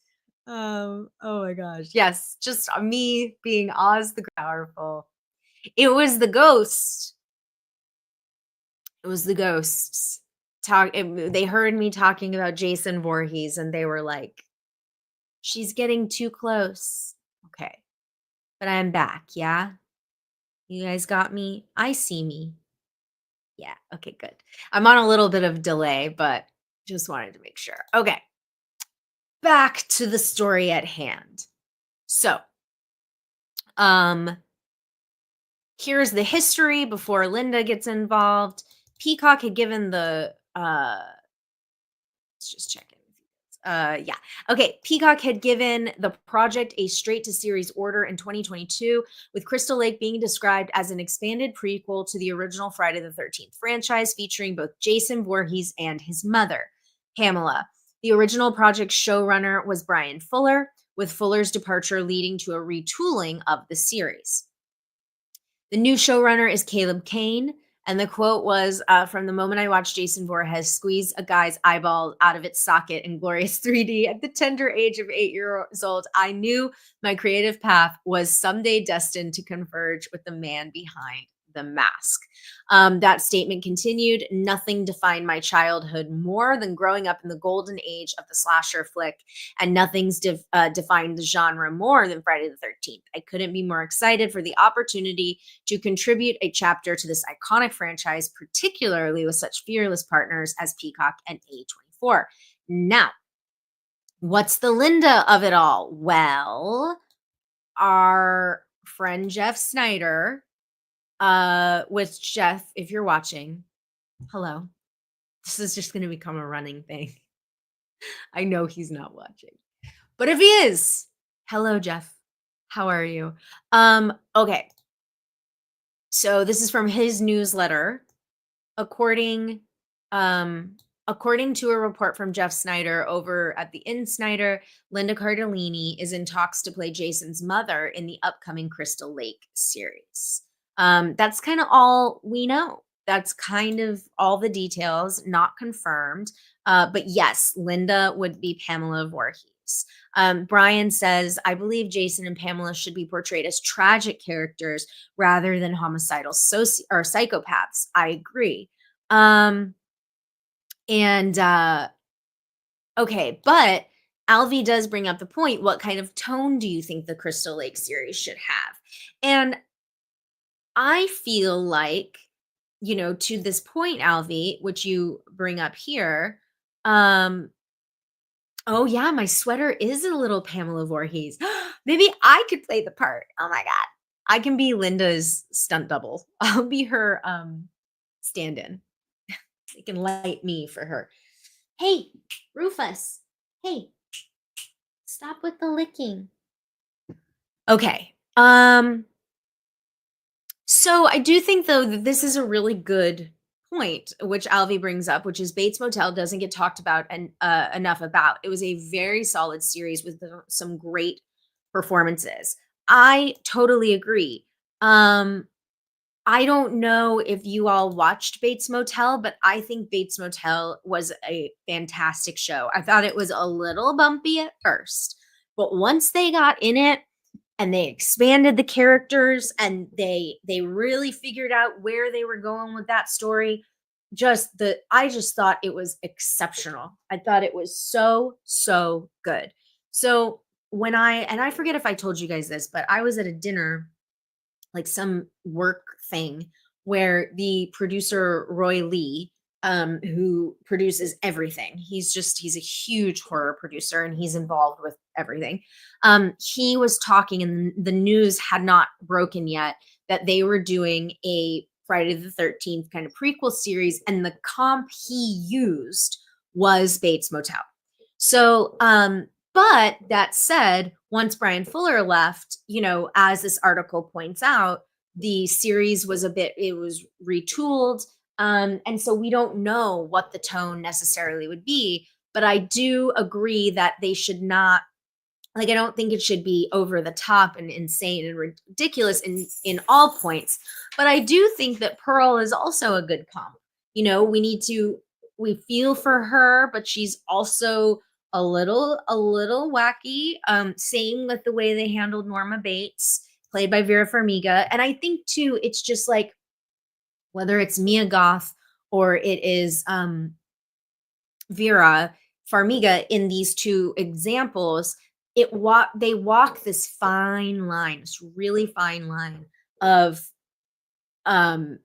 Oh my gosh. Yes, just me being Oz the Powerful. It was the ghost. It was the ghosts. they heard me talking about Jason Voorhees and they were like, "She's getting too close." Okay. But I'm back, yeah? You guys got me? I see me. Yeah, okay, good. I'm on a little bit of delay, but just wanted to make sure. Okay. Back to the story at hand. So, um here's the history before Linda gets involved. Peacock had given the let's just check in. Yeah. Okay. Peacock had given the project a straight to series order in 2022, with Crystal Lake being described as an expanded prequel to the original Friday the 13th franchise, featuring both Jason Voorhees and his mother, Pamela. The original project showrunner was Brian Fuller, with Fuller's departure leading to a retooling of the series. The new showrunner is Caleb Kane, and the quote was, "From the moment I watched Jason Voorhees squeeze a guy's eyeball out of its socket in glorious 3D at the tender age of 8 years old, I knew my creative path was someday destined to converge with the man behind the mask." That statement continued, "Nothing defined my childhood more than growing up in the golden age of the slasher flick, and nothing's defined the genre more than Friday the 13th. I couldn't be more excited for the opportunity to contribute a chapter to this iconic franchise, particularly with such fearless partners as Peacock and A24. Now, what's the Linda of it all? Well, our friend Jeff Snyder, with Jeff, if you're watching, hello. This is just going to become a running thing. I know he's not watching, but if he is, hello, Jeff. How are you? Okay. So this is from his newsletter. According according to a report from Jeff Snyder over at the Insider, Linda Cardellini is in talks to play Jason's mother in the upcoming Crystal Lake series. That's kind of all we know. That's kind of all the details, not confirmed. But yes, Linda would be Pamela Voorhees. Brian says, "I believe Jason and Pamela should be portrayed as tragic characters rather than homicidal or psychopaths." I agree. And okay, but Alvy does bring up the point, what kind of tone do you think the Crystal Lake series should have? And I feel like, to this point, Alvy, which you bring up here, oh yeah, my sweater is a little Pamela Voorhees. Maybe I could play the part. Oh my god. I can be Linda's stunt double. I'll be her stand-in. They can light me for her. Hey, Rufus. Hey, stop with the licking. Okay. So I do think though that this is a really good point, which Alvy brings up, which is Bates Motel doesn't get talked about and enough about. It was a very solid series with some great performances. I totally agree. I don't know if you all watched Bates Motel, but I think Bates Motel was a fantastic show. I thought it was a little bumpy at first, but once they got in it and they expanded the characters and they really figured out where they were going with that story, I just thought it was exceptional. I thought it was so good. So I forget if I told you guys this, but I was at a dinner, like some work thing, where the producer Roy Lee, who produces everything, he's a huge horror producer and he's involved with everything. He was talking, and the news had not broken yet, that they were doing a Friday the 13th kind of prequel series, and the comp he used was Bates Motel. So, but that said, once Brian Fuller left, as this article points out, the series was it was retooled. And so we don't know what the tone necessarily would be, but I do agree that they should not, like, I don't think it should be over the top and insane and ridiculous in all points. But I do think that Pearl is also a good comp. We feel for her, but she's also a little wacky. Same with the way they handled Norma Bates, played by Vera Farmiga. And I think too, it's just like, whether it's Mia Goth or it is Vera Farmiga in these two examples, they walk this fine line, this really fine line of um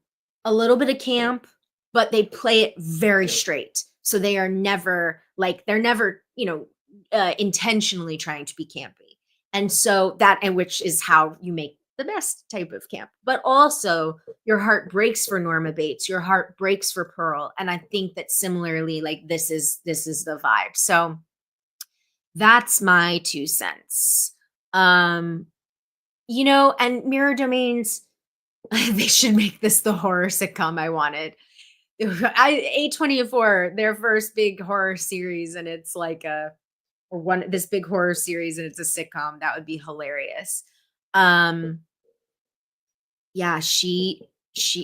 a little bit of camp, but they play it very straight. So they are never like they're never, intentionally trying to be campy. And so that and which is how you make the best type of camp. But also your heart breaks for Norma Bates, your heart breaks for Pearl, and I think that similarly like this is the vibe. So that's my 2 cents. Um and Mirror Domains, they should make this the horror sitcom I wanted. A24, their first big horror series, and it's like a or one this big horror series, and it's a sitcom. That would be hilarious. Um, yeah, she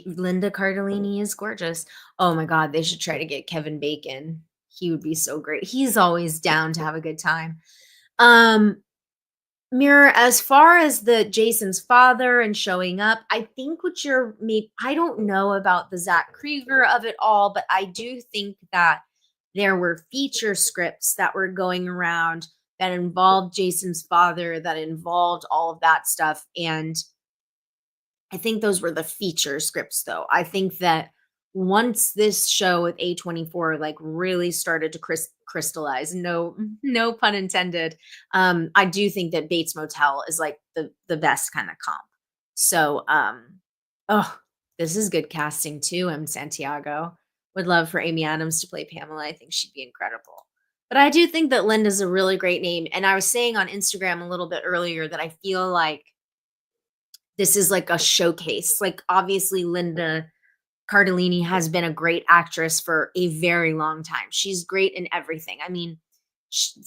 Linda Cardellini is gorgeous. Oh my god, they should try to get Kevin Bacon. He would be so great. He's always down to have a good time. Um, Mirror, as far as the Jason's father and showing up, I think what you're me I don't know about the Zach Krieger of it all, but I do think that there were feature scripts that were going around that involved Jason's father, that involved all of that stuff. And I think those were the feature scripts though. I think that once this show with A24 like really started to crystallize, no pun intended, I do think that Bates Motel is like the best kind of comp. So oh, this is good casting too, M. Santiago. Would love for Amy Adams to play Pamela. I think she'd be incredible. But I do think that Linda's a really great name. And I was saying on Instagram a little bit earlier that I feel like this is like a showcase. Like obviously Linda Cardellini has been a great actress for a very long time. She's great in everything. I mean,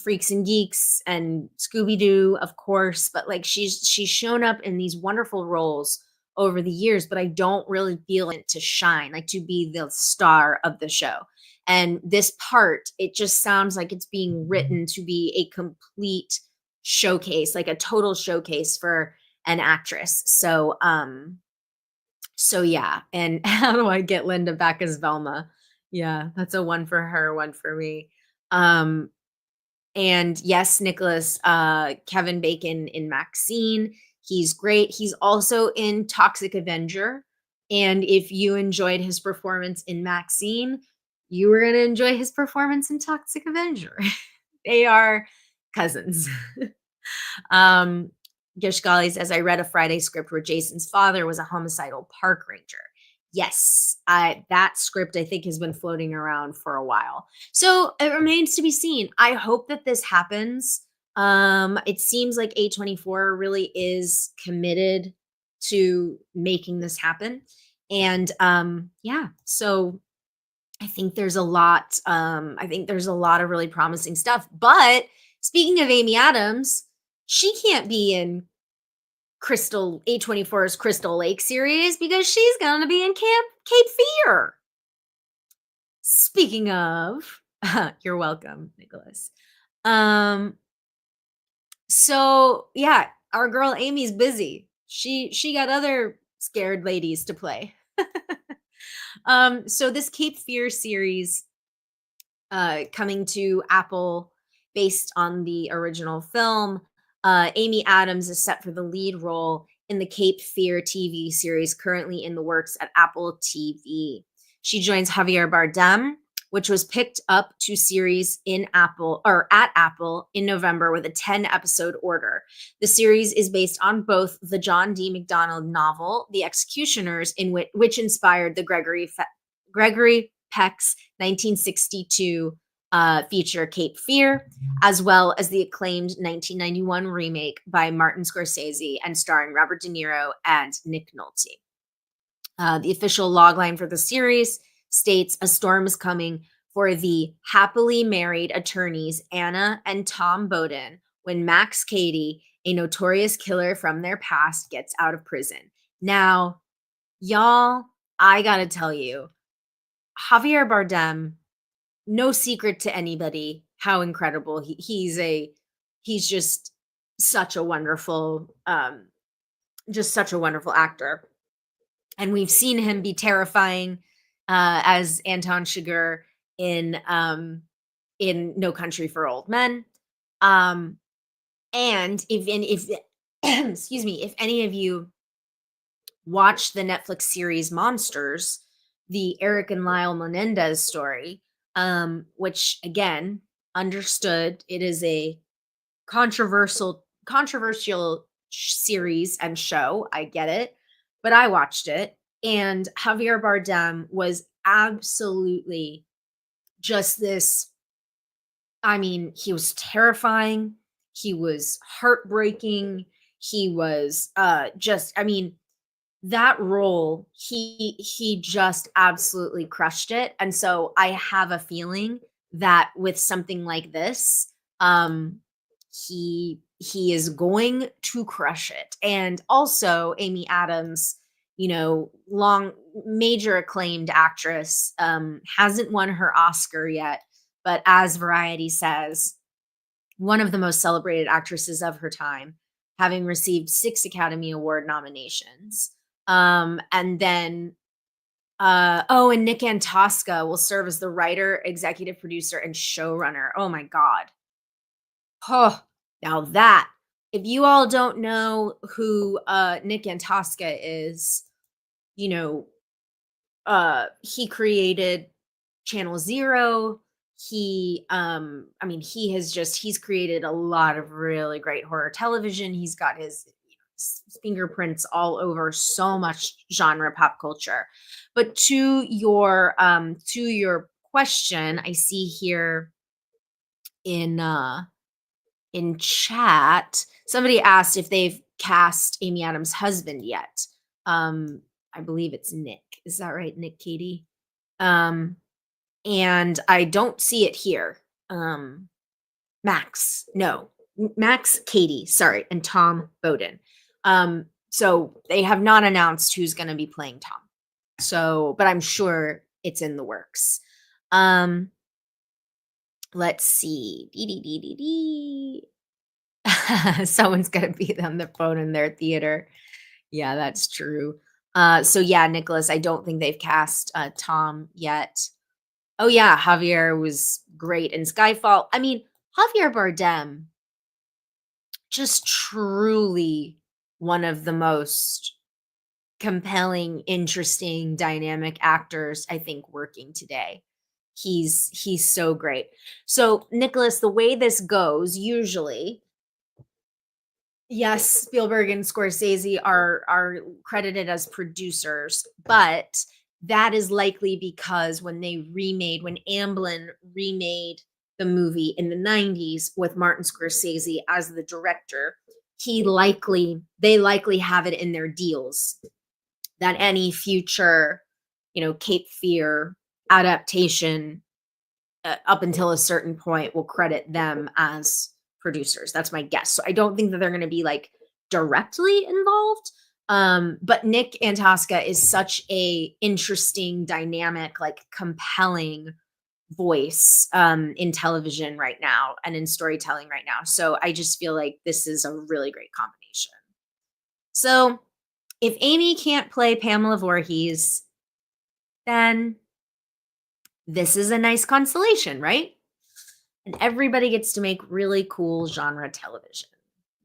Freaks and Geeks and Scooby Doo, of course, but like she's shown up in these wonderful roles over the years, but I don't really feel it to shine, like to be the star of the show. And this part, it just sounds like it's being written to be a complete showcase, like a total showcase for an actress. So yeah, and how do I get Linda back as Velma? Yeah, that's a one for her, one for me. Um, and yes, Nicholas, Kevin Bacon in Maxine. He's great. He's also in Toxic Avenger. And if you enjoyed his performance in Maxine, you were going to enjoy his performance in Toxic Avenger. They are cousins. Um, Gishgali says, I read a Friday script where Jason's father was a homicidal park ranger. Yes, that script I think has been floating around for a while. So it remains to be seen. I hope that this happens. It seems like A24 really is committed to making this happen. And yeah, so I think there's a lot of really promising stuff. But speaking of Amy Adams, she can't be in Crystal A24's Crystal Lake series because she's going to be in Camp Cape Fear. Speaking of, you're welcome, Nicholas. So yeah, our girl Amy's busy. She got other scared ladies to play. So this Cape Fear series coming to Apple based on the original film. Amy Adams is set for the lead role in the Cape Fear TV series currently in the works at Apple TV. She joins Javier Bardem, which was picked up to series in Apple or at Apple in November with a 10-episode order. The series is based on both the John D. MacDonald novel, The Executioners, in which inspired the Gregory Peck's 1962 feature Cape Fear, as well as the acclaimed 1991 remake by Martin Scorsese and starring Robert De Niro and Nick Nolte. The official logline for the series states a storm is coming for the happily married attorneys Anna and Tom Bowden when Max Cady, a notorious killer from their past, gets out of prison. Now, y'all, I gotta tell you, Javier Bardem, no secret to anybody how incredible he's just such a wonderful actor. And we've seen him be terrifying as Anton Chigurh in in No Country for Old Men. Um, and if excuse me, if any of you watch the Netflix series Monsters, the Eric and Lyle Menendez story, which again, understood it is a controversial series and show. I get it, but I watched it, and Javier Bardem was absolutely just this. I mean, he was terrifying. He was heartbreaking. He was just. I mean, that role, he just absolutely crushed it, and so I have a feeling that with something like this, he is going to crush it. And also Amy Adams, long major acclaimed actress, hasn't won her Oscar yet, but as Variety says, one of the most celebrated actresses of her time, having received 6 Academy Award nominations. And then, and Nick Antosca will serve as the writer, executive producer, and showrunner. Oh my God. Oh, now that, if you all don't know who Nick Antosca is, you know, he created Channel Zero. I mean, he's created a lot of really great horror television. He's got his fingerprints all over so much genre pop culture. But to your question, I see here in chat, somebody asked if they've cast Amy Adams' husband yet. I believe it's Nick. Is that right, Nick Katie? And I don't see it here. Max, no, Max Katie, sorry, and Tom Bowden. So they have not announced who's going to be playing Tom. So, but I'm sure it's in the works. Let's see. Someone's gonna be on the phone in their theater. Yeah, that's true. So yeah, Nicholas, I don't think they've cast Tom yet. Oh yeah, Javier was great in Skyfall. I mean, Javier Bardem, just truly one of the most compelling, interesting, dynamic actors I think working today. He's so great. So, Nicholas, the way this goes usually, yes, Spielberg and Scorsese are credited as producers, but that is likely because when Amblin remade the movie in the 90s with Martin Scorsese as the director, they likely have it in their deals that any future, Cape Fear adaptation, up until a certain point, will credit them as producers. That's my guess. So I don't think that they're going to be like directly involved. But Nick Antosca is such a interesting, dynamic, like compelling voice in television right now and in storytelling right now. So I just feel like this is a really great combination. So if Amy can't play Pamela Voorhees, then this is a nice constellation, right? And everybody gets to make really cool genre television.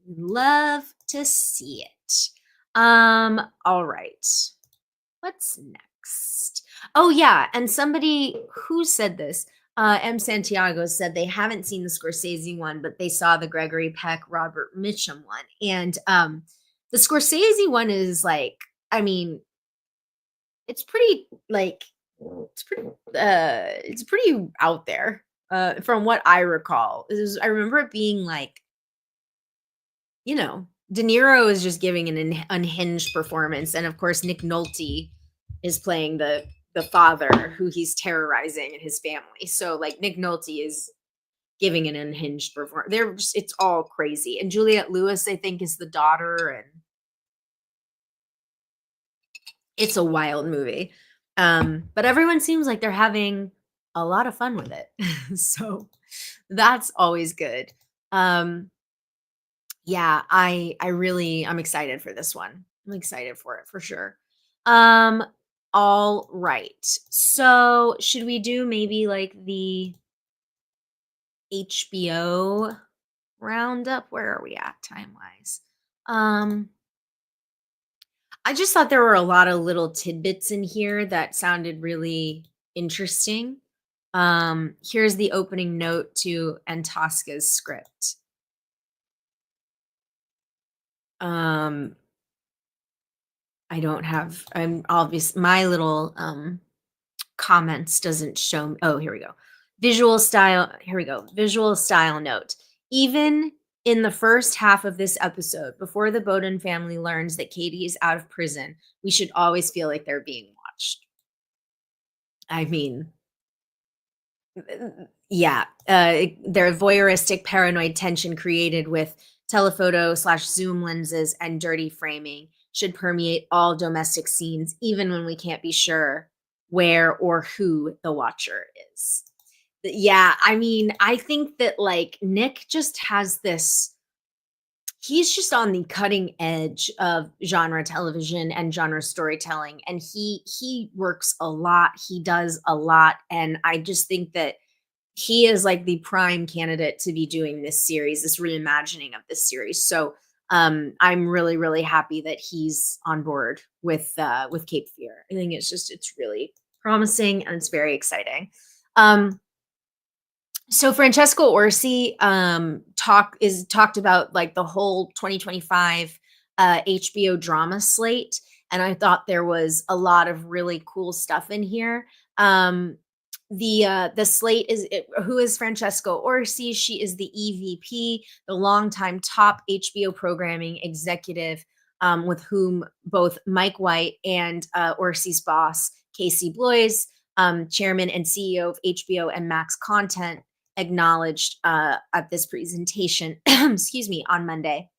Love to see it. All right. What's next? Oh yeah, and somebody who said this, M. Santiago said they haven't seen the Scorsese one, but they saw the Gregory Peck, Robert Mitchum one. And the Scorsese one is like, I mean, it's pretty like it's pretty out there. From what I recall. I remember it being like, De Niro is just giving an unhinged performance, and of course Nick Nolte is playing the father who he's terrorizing and his family. So like Nick Nolte is giving an unhinged performance. It's all crazy. And Juliette Lewis, I think, is the daughter, and it's a wild movie. But everyone seems like they're having a lot of fun with it. So that's always good. Yeah, I'm excited for this one. I'm excited for it for sure. All right. So should we do maybe like HBO roundup. Where are we at time-wise? Um, I just thought there were a lot of little tidbits in here that sounded really interesting. Here's the opening note to Antosca's script. Um, I don't have, I'm obvious, my little comments doesn't show. Oh, here we go. Visual style. Here we go. Visual style note. Even in the first half of this episode, before the Bowden family learns that Katie is out of prison, we should always feel like they're being watched. I mean, yeah, their voyeuristic paranoid tension created with telephoto slash zoom lenses and dirty framing should permeate all domestic scenes, even when we can't be sure where or who the watcher is. Yeah, I mean, I think that like Nick just has this, he's just on the cutting edge of genre television and genre storytelling, and he works a lot, he does a lot, and I just think that he is like the prime candidate to be doing this series, this reimagining of this series. So I'm really, really happy that he's on board with Cape Fear. I think it's really promising and it's very exciting. So Francesco Orsi talked about like the whole 2025 HBO drama slate, and I thought there was a lot of really cool stuff in here. The slate who is Francesco Orsi? She is the EVP, the longtime top HBO programming executive, with whom both Mike White and Orsi's boss Casey Bloys, chairman and CEO of HBO and Max Content, acknowledged at this presentation, excuse me, on Monday,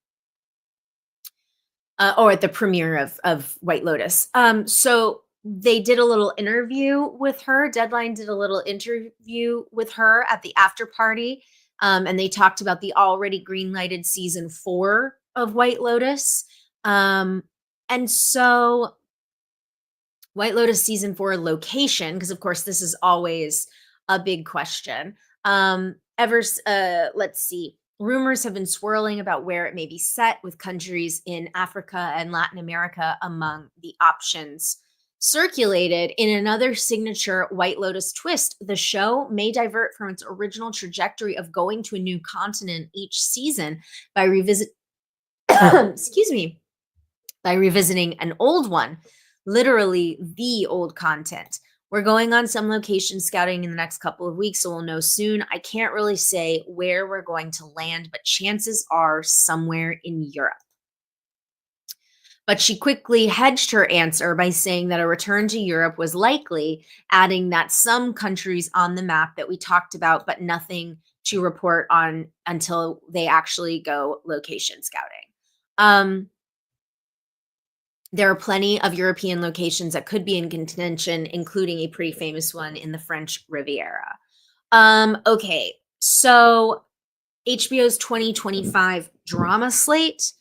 or at the premiere of White Lotus. So they did a little interview with her. Deadline did a little interview with her at the after party, and they talked about the already greenlighted season 4 of White Lotus. And so White Lotus season 4 location, because of course this is always a big question. Let's see. Rumors have been swirling about where it may be set, with countries in Africa and Latin America among the options circulated. In another signature White Lotus twist, the show may divert from its original trajectory of going to a new continent each season by excuse me, by revisiting an old one, literally the old content. We're going on some location scouting in the next couple of weeks, so we'll know soon. I can't really say where we're going to land, but chances are somewhere in Europe. But she quickly hedged her answer by saying that a return to Europe was likely, adding that some countries on the map that we talked about, but nothing to report on until they actually go location scouting. There are plenty of European locations that could be in contention, including a pretty famous one in the French Riviera. Okay, so HBO's 2025 drama slate.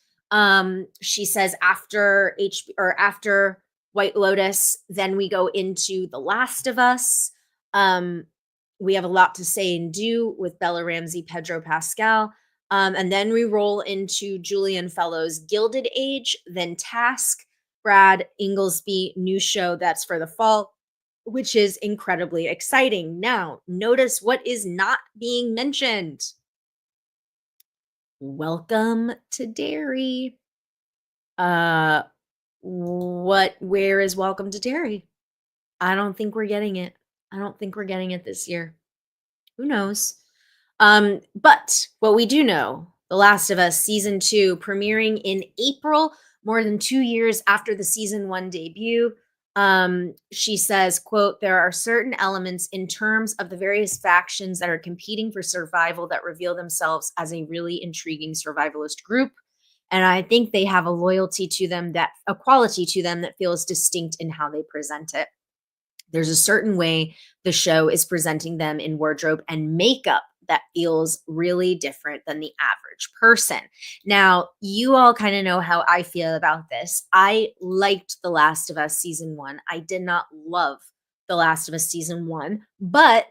She says after after White Lotus, then we go into The Last of Us. We have a lot to say and do with Bella Ramsey, Pedro Pascal. And then we roll into Julian Fellowes' Gilded Age, then Task, Brad Inglesby new show that's for the fall, which is incredibly exciting. Now, notice what is not being mentioned. Welcome to Derry. Where is Welcome to Derry? I don't think we're getting it. I don't think we're getting it this year. Who knows? But what we do know, The Last of Us season 2 premiering in April, more than 2 years after the season 1 debut. She says, quote, there are certain elements in terms of the various factions that are competing for survival that reveal themselves as a really intriguing survivalist group. And I think they have a quality to them that feels distinct in how they present it. There's a certain way the show is presenting them in wardrobe and makeup that feels really different than the average person. Now, you all kind of know how I feel about this. I liked The Last of Us season 1. I did not love The Last of Us season 1, but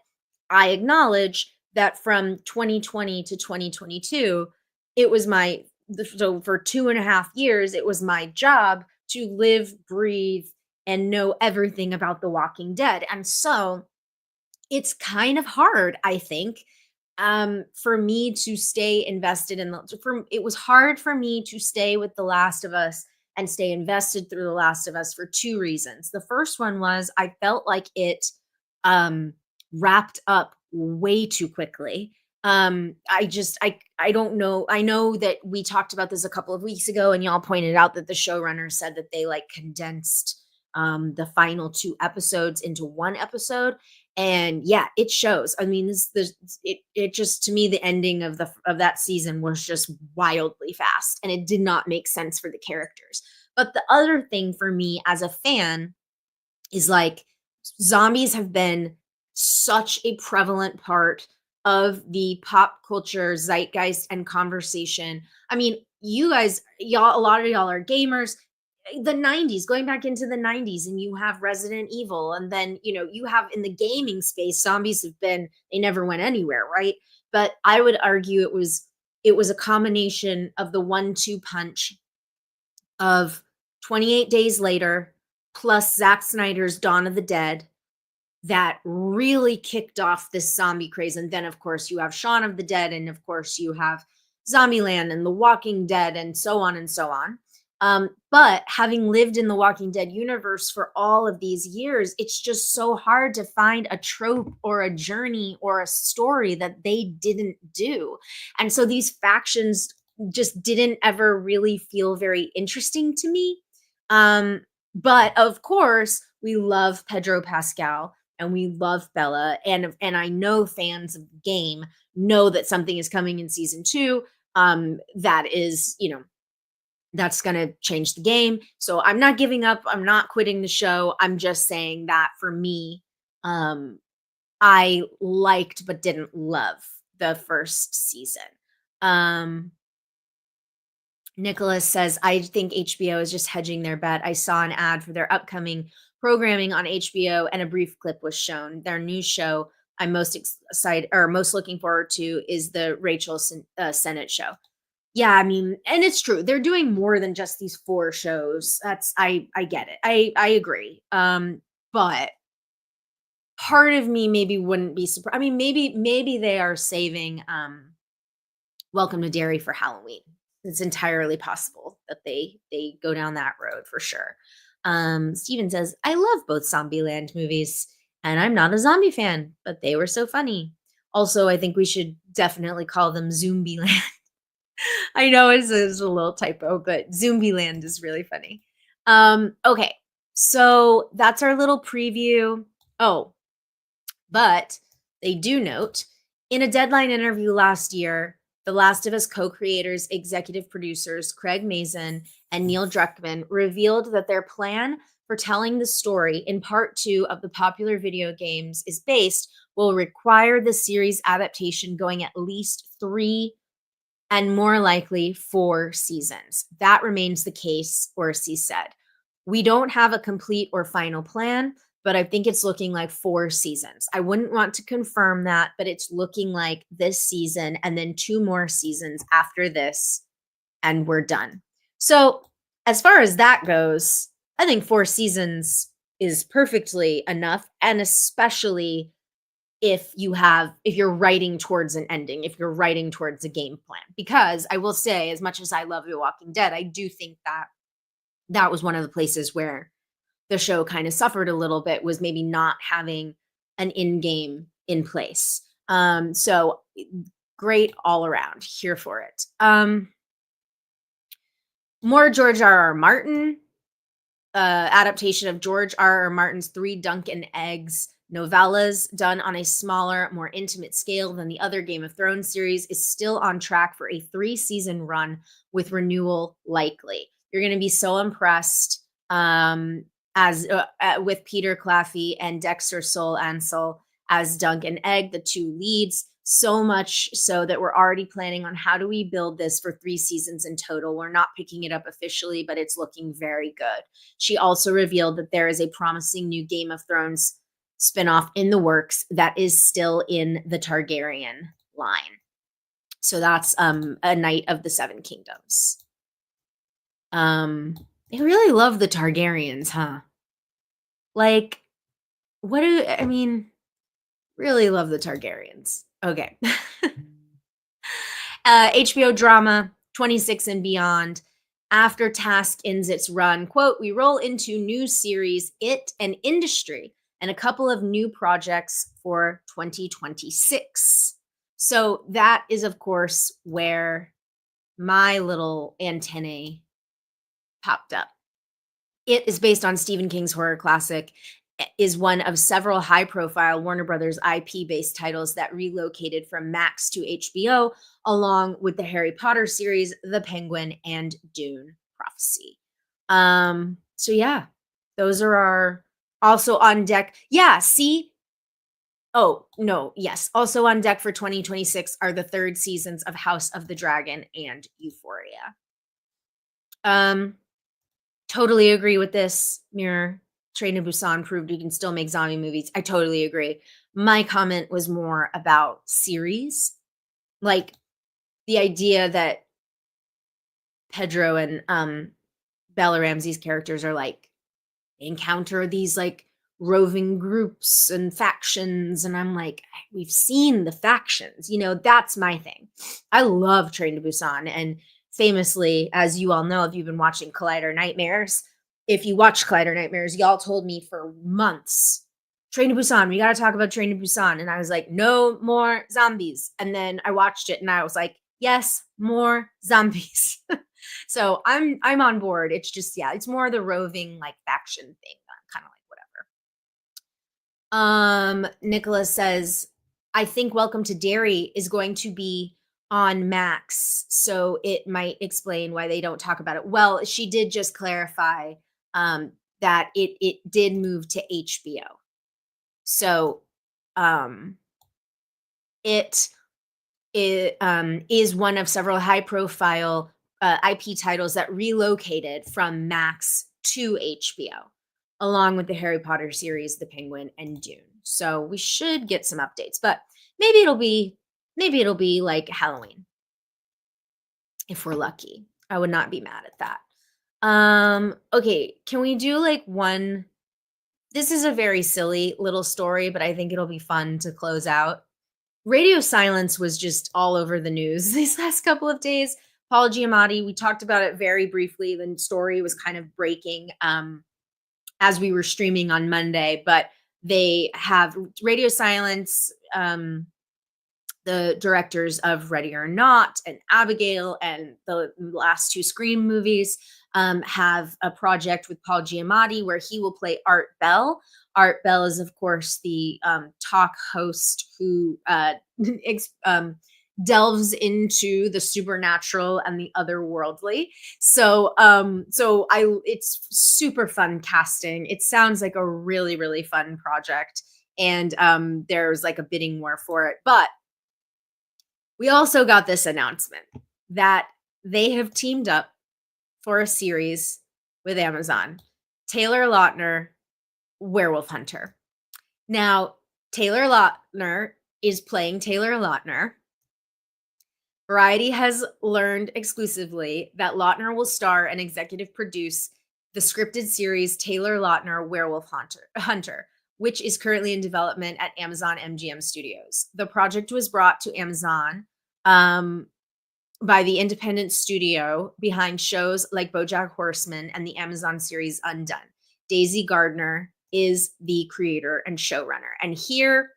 I acknowledge that from 2020 to 2022, it was so for 2.5 years, it was my job to live, breathe, and know everything about The Walking Dead. And so it's kind of hard, I think, for me to stay invested in it was hard for me to stay with The Last of Us and stay invested through The Last of Us for two reasons. The first one was I felt like it um wrapped up way too quickly. I don't know. I know that we talked about this a couple of weeks ago and y'all pointed out that the showrunner said that they like condensed the final two episodes into one episode, and yeah, it shows. I mean, it just, to me, the ending of that season was just wildly fast, and it did not make sense for the characters. But the other thing for me as a fan is like zombies have been such a prevalent part of the pop culture zeitgeist and conversation. I mean, you guys, y'all, a lot of y'all are gamers. The 90s, going back into the 90s, and you have Resident Evil, and then, you have in the gaming space, zombies have been, they never went anywhere, right? But I would argue it was a combination of the 1-2 punch of 28 Days Later plus Zack Snyder's Dawn of the Dead that really kicked off this zombie craze. And then, of course, you have Shaun of the Dead, and of course, you have Zombieland and The Walking Dead, and so on and so on. But having lived in the Walking Dead universe for all of these years, it's just so hard to find a trope or a journey or a story that they didn't do. And so these factions just didn't ever really feel very interesting to me. But of course, we love Pedro Pascal and we love Bella, and I know fans of the game know that something is coming in season 2 that is, that's going to change the game. So I'm not giving up. I'm not quitting the show. I'm just saying that for me, I liked but didn't love the first season. Nicholas says, I think HBO is just hedging their bet. I saw an ad for their upcoming programming on HBO, and a brief clip was shown. Their new show I'm most excited or most looking forward to is the Rachel Sennett show. Yeah, I mean, and it's true. They're doing more than just these 4 shows. I get it. I agree. But part of me maybe wouldn't be surprised. I mean, maybe they are saving Welcome to Derry for Halloween. It's entirely possible that they go down that road for sure. Steven says, I love both Zombieland movies, and I'm not a zombie fan, but they were so funny. Also, I think we should definitely call them Zombieland. I know it's a little typo, but Zombieland is really funny. Okay, so that's our little preview. Oh, but they do note in a Deadline interview last year, The Last of Us co-creators, executive producers Craig Mazin and Neil Druckmann revealed that their plan for telling the story in part 2 of the popular video games is based will require the series adaptation going at least 3 and more likely 4 seasons. That remains the case, Orsi said. We don't have a complete or final plan, but I think it's looking like 4 seasons. I wouldn't want to confirm that, but it's looking like this season and then 2 more seasons after this, and we're done. So as far as that goes, I think 4 seasons is perfectly enough, and especially if you're writing towards an ending, if you're writing towards a game plan. Because I will say, as much as I love The Walking Dead, I do think that that was one of the places where the show kind of suffered a little bit, was maybe not having an end game in place. So great all around, here for it. More George R.R. Martin, adaptation of George R.R. Martin's 3 Dunk and Eggs novellas, done on a smaller, more intimate scale than the other Game of Thrones series, is still on track for a 3-season run with renewal likely. You're going to be so impressed with Peter Claffey and Dexter Soul Ansel as Dunk and Egg, the 2 leads. So much so that we're already planning on how do we build this for 3 seasons in total. We're not picking it up officially, but it's looking very good. She also revealed that there is a promising new Game of Thrones spinoff in the works that is still in the Targaryen line. So that's A Knight of the Seven Kingdoms. I really love the Targaryens, huh? Like, what do I mean? Really love the Targaryens. Okay. HBO drama 26 and beyond. After Task ends its run, quote, we roll into new series, It and Industry, and a couple of new projects for 2026. So that is, of course, where my little antennae popped up. It is based on Stephen King's horror classic, is one of several high-profile Warner Brothers IP-based titles that relocated from Max to HBO, along with the Harry Potter series, The Penguin, and Dune Prophecy. So yeah, those are our also on deck. Yeah, see? Oh, no, yes. Also on deck for 2026 are the third seasons of House of the Dragon and Euphoria. Totally agree with this, Mirror. Train to Busan proved you can still make zombie movies. I totally agree. My comment was more about series. Like the idea that Pedro and Bella Ramsey's characters are like encounter these like roving groups and factions, and I'm like, we've seen the factions, that's my thing. I love Train to Busan, and famously, as you all know, if you've been watching Collider Nightmares, if you watch Collider Nightmares, y'all told me for months, Train to Busan, we got to talk about Train to Busan, and I was like, no more zombies. And then I watched it and I was like, yes, more zombies. So I'm on board. It's just, yeah, it's more the roving like faction thing. I'm kind of like whatever. Nicholas says, I think Welcome to Derry is going to be on Max, so it might explain why they don't talk about it. Well, she did just clarify that it did move to HBO. So it is one of several high-profile IP titles that relocated from Max to HBO, along with the Harry Potter series, The Penguin, and Dune. So we should get some updates, but maybe it'll be like Halloween if we're lucky. I would not be mad at that. Okay, can we do like one? This is a very silly little story, but I think it'll be fun to close out. Radio silence was just all over the news these last couple of days. Paul Giamatti, we talked about it very briefly. The story was kind of breaking as we were streaming on Monday, but they have radio silence. The directors of Ready or Not and Abigail and the last two Scream movies have a project with Paul Giamatti where he will play Art Bell. Art Bell is, of course, the talk host who delves into the supernatural and the otherworldly. So it's super fun casting. It sounds like a really, really fun project. And there's like a bidding war for it. But we also got this announcement that they have teamed up for a series with Amazon. Taylor Lautner, Werewolf Hunter. Now, Taylor Lautner is playing Taylor Lautner. Variety has learned exclusively that Lautner will star and executive produce the scripted series Taylor Lautner, Werewolf Hunter, which is currently in development at Amazon MGM Studios. The project was brought to Amazon by the independent studio behind shows like BoJack Horseman and the Amazon series Undone. Daisy Gardner is the creator and showrunner. And here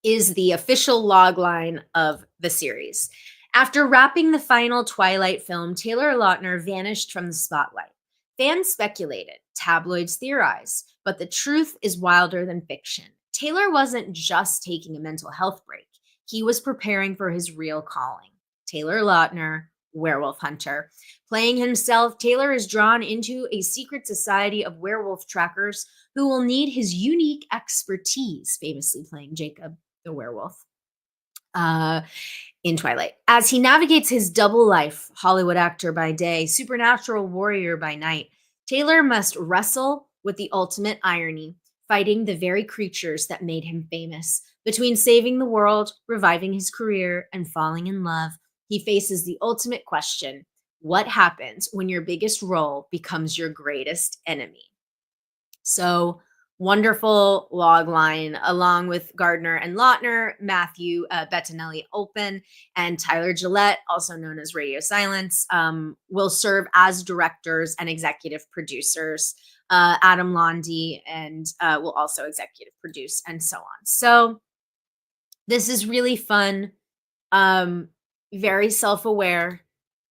is the official logline of the series. After wrapping the final Twilight film, Taylor Lautner vanished from the spotlight. Fans speculated, tabloids theorized, but the truth is wilder than fiction. Taylor wasn't just taking a mental health break. He was preparing for his real calling. Taylor Lautner, Werewolf Hunter. Playing himself, Taylor is drawn into a secret society of werewolf trackers who will need his unique expertise, famously playing Jacob the werewolf in Twilight. As he navigates his double life, Hollywood actor by day, supernatural warrior by night, Taylor must wrestle with the ultimate irony, fighting the very creatures that made him famous. Between saving the world, reviving his career, and falling in love, he faces the ultimate question: what happens when your biggest role becomes your greatest enemy? So wonderful log line, along with Gardner and Lautner, Matthew Bettinelli Olpin, and Tyler Gillette, also known as Radio Silence, will serve as directors and executive producers. Adam Londy and will also executive produce, and so on. So this is really fun, um, very self-aware.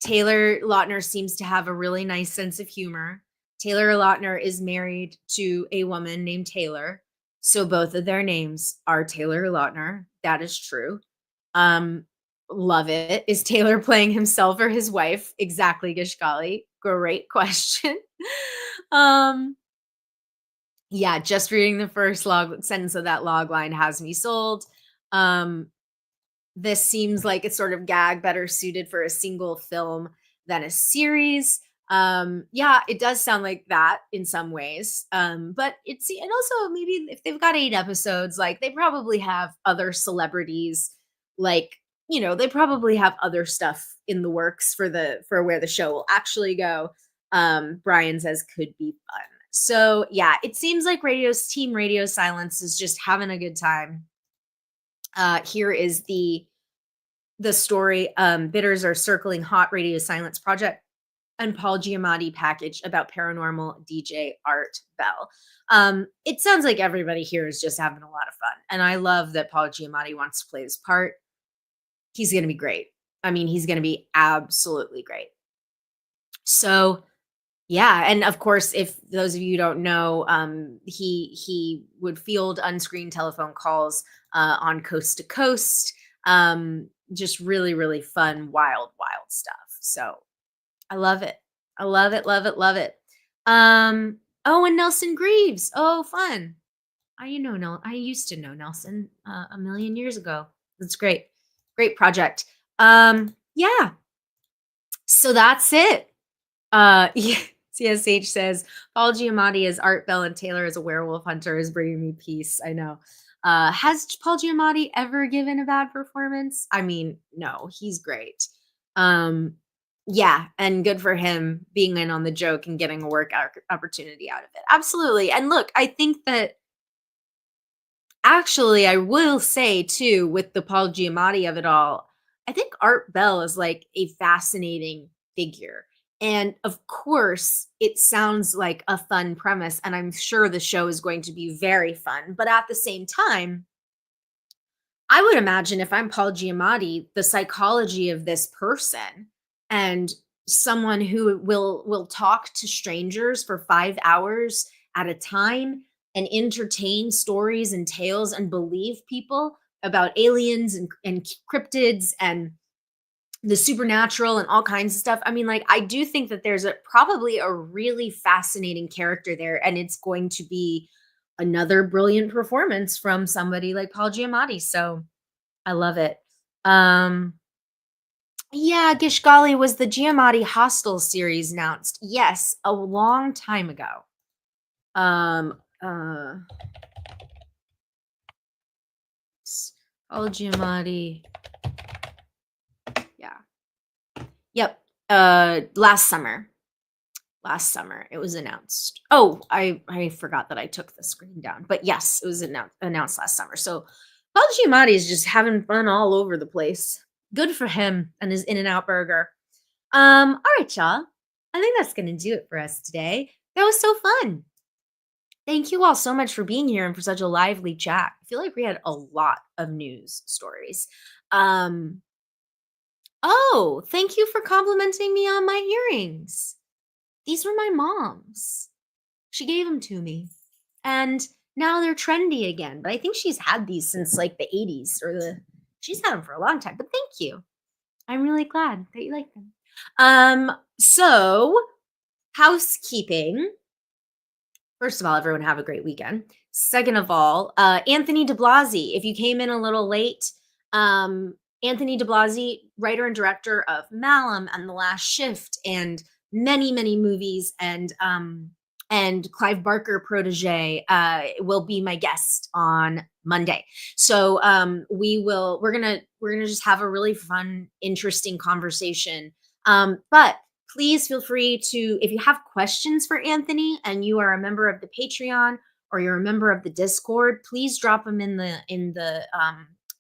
Taylor Lautner seems to have a really nice sense of humor. Taylor Lautner is married to a woman named Taylor, so both of their names are Taylor Lautner. That is true. Um, love it. Is Taylor playing himself or his wife? Exactly, Gishgali. Great question. um, yeah, just reading the first log sentence of that log line has me sold. Um, this seems like it's sort of gag better suited for a single film than a series. Yeah, it does sound like that in some ways. But it's, and also maybe if they've got 8 episodes, like they probably have other celebrities, like, they probably have other stuff in the works for where the show will actually go. Brian says could be fun. So yeah, it seems like Team Radio Silence is just having a good time. Here is the story. Bidders are circling hot Radio Silence project and Paul Giamatti package about paranormal DJ Art Bell. It sounds like everybody here is just having a lot of fun, and I love that Paul Giamatti wants to play his part. He's going to be great. I mean, he's going to be absolutely great. So yeah, and of course, if those of you don't know, he would field unscreened telephone calls on Coast to Coast. Just really, really fun, wild, wild stuff. So I love it. I love it, love it, love it. Oh, and Nelson Greaves. Oh, fun. I used to know Nelson a million years ago. That's great. Great project. Yeah. So that's it. Yeah. CSH says Paul Giamatti as Art Bell and Taylor as a werewolf hunter is bringing me peace. I know. Has Paul Giamatti ever given a bad performance? I mean, no, he's great. Yeah, and good for him being in on the joke and getting a work opportunity out of it. Absolutely. And look, I think that actually, I will say too, with the Paul Giamatti of it all, I think Art Bell is like a fascinating figure. And of course, it sounds like a fun premise, and I'm sure the show is going to be very fun. But at the same time, I would imagine if I'm Paul Giamatti, the psychology of this person and someone who will talk to strangers for 5 hours at a time and entertain stories and tales and believe people about aliens and cryptids and the supernatural and all kinds of stuff. I mean, like, I do think that there's probably a really fascinating character there, and it's going to be another brilliant performance from somebody like Paul Giamatti. So I love it. Yeah, Gishgali, was the Giamatti Hostel series announced? Yes, a long time ago. Um, uh, Paul Giamatti. Yeah. Yep. Last summer. Last summer it was announced. Oh, I forgot that I took the screen down. But yes, it was announced last summer. So Paul Giamatti is just having fun all over the place. Good for him and his In-N-Out burger. All right, y'all. I think that's gonna do it for us today. That was so fun. Thank you all so much for being here and for such a lively chat. I feel like we had a lot of news stories. Oh, thank you for complimenting me on my earrings. These were my mom's. She gave them to me. And now they're trendy again. But I think she's had these since like the 80s she's had them for a long time. But thank you. I'm really glad that you like them. So housekeeping. First of all, everyone have a great weekend. Second of all, Anthony DeBlasi, if you came in a little late, Anthony DeBlasi, writer and director of Malum and The Last Shift and many, many movies and and Clive Barker protege will be my guest on Monday. So we're gonna just have a really fun, interesting conversation. But please feel free to, if you have questions for Anthony and you are a member of the Patreon or you're a member of the Discord, please drop them in the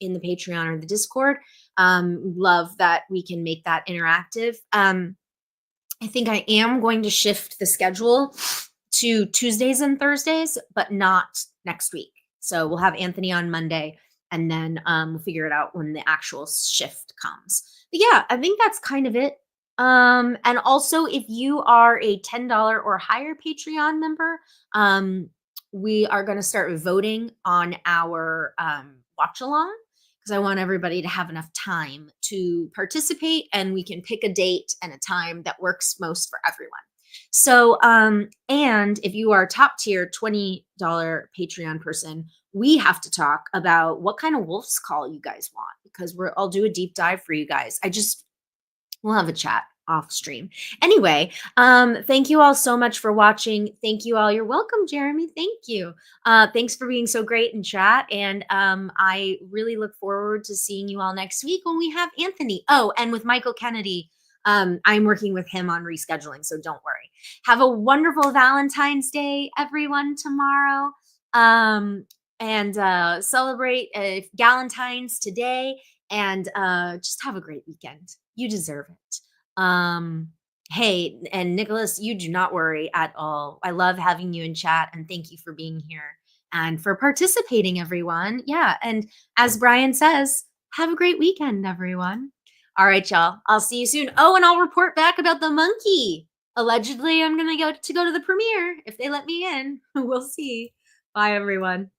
Patreon or the Discord. Love that we can make that interactive. I think I am going to shift the schedule to Tuesdays and Thursdays, but not next week. So we'll have Anthony on Monday, and then we'll figure it out when the actual shift comes. But yeah, I think that's kind of it. And also, if you are a $10 or higher Patreon member, we are going to start voting on our watch along, because I want everybody to have enough time to participate, and we can pick a date and a time that works most for everyone. So, and if you are a top tier $20 Patreon person, we have to talk about what kind of Wolf's Call you guys want, because I'll do a deep dive for you guys. We'll have a chat off stream. Anyway, thank you all so much for watching. Thank you all. You're welcome, Jeremy. Thank you. Thanks for being so great in chat. And I really look forward to seeing you all next week when we have Anthony. Oh, and with Michael Kennedy, I'm working with him on rescheduling, so don't worry. Have a wonderful Valentine's Day, everyone, tomorrow. And celebrate Galentine's today, and just have a great weekend. You deserve it. Hey, and Nicholas, you do not worry at all. I love having you in chat, and thank you for being here and for participating, everyone. Yeah, and as Brian says, have a great weekend, everyone. All right, y'all. I'll see you soon. Oh, and I'll report back about the monkey. Allegedly, I'm gonna go to the premiere if they let me in. We'll see. Bye, everyone.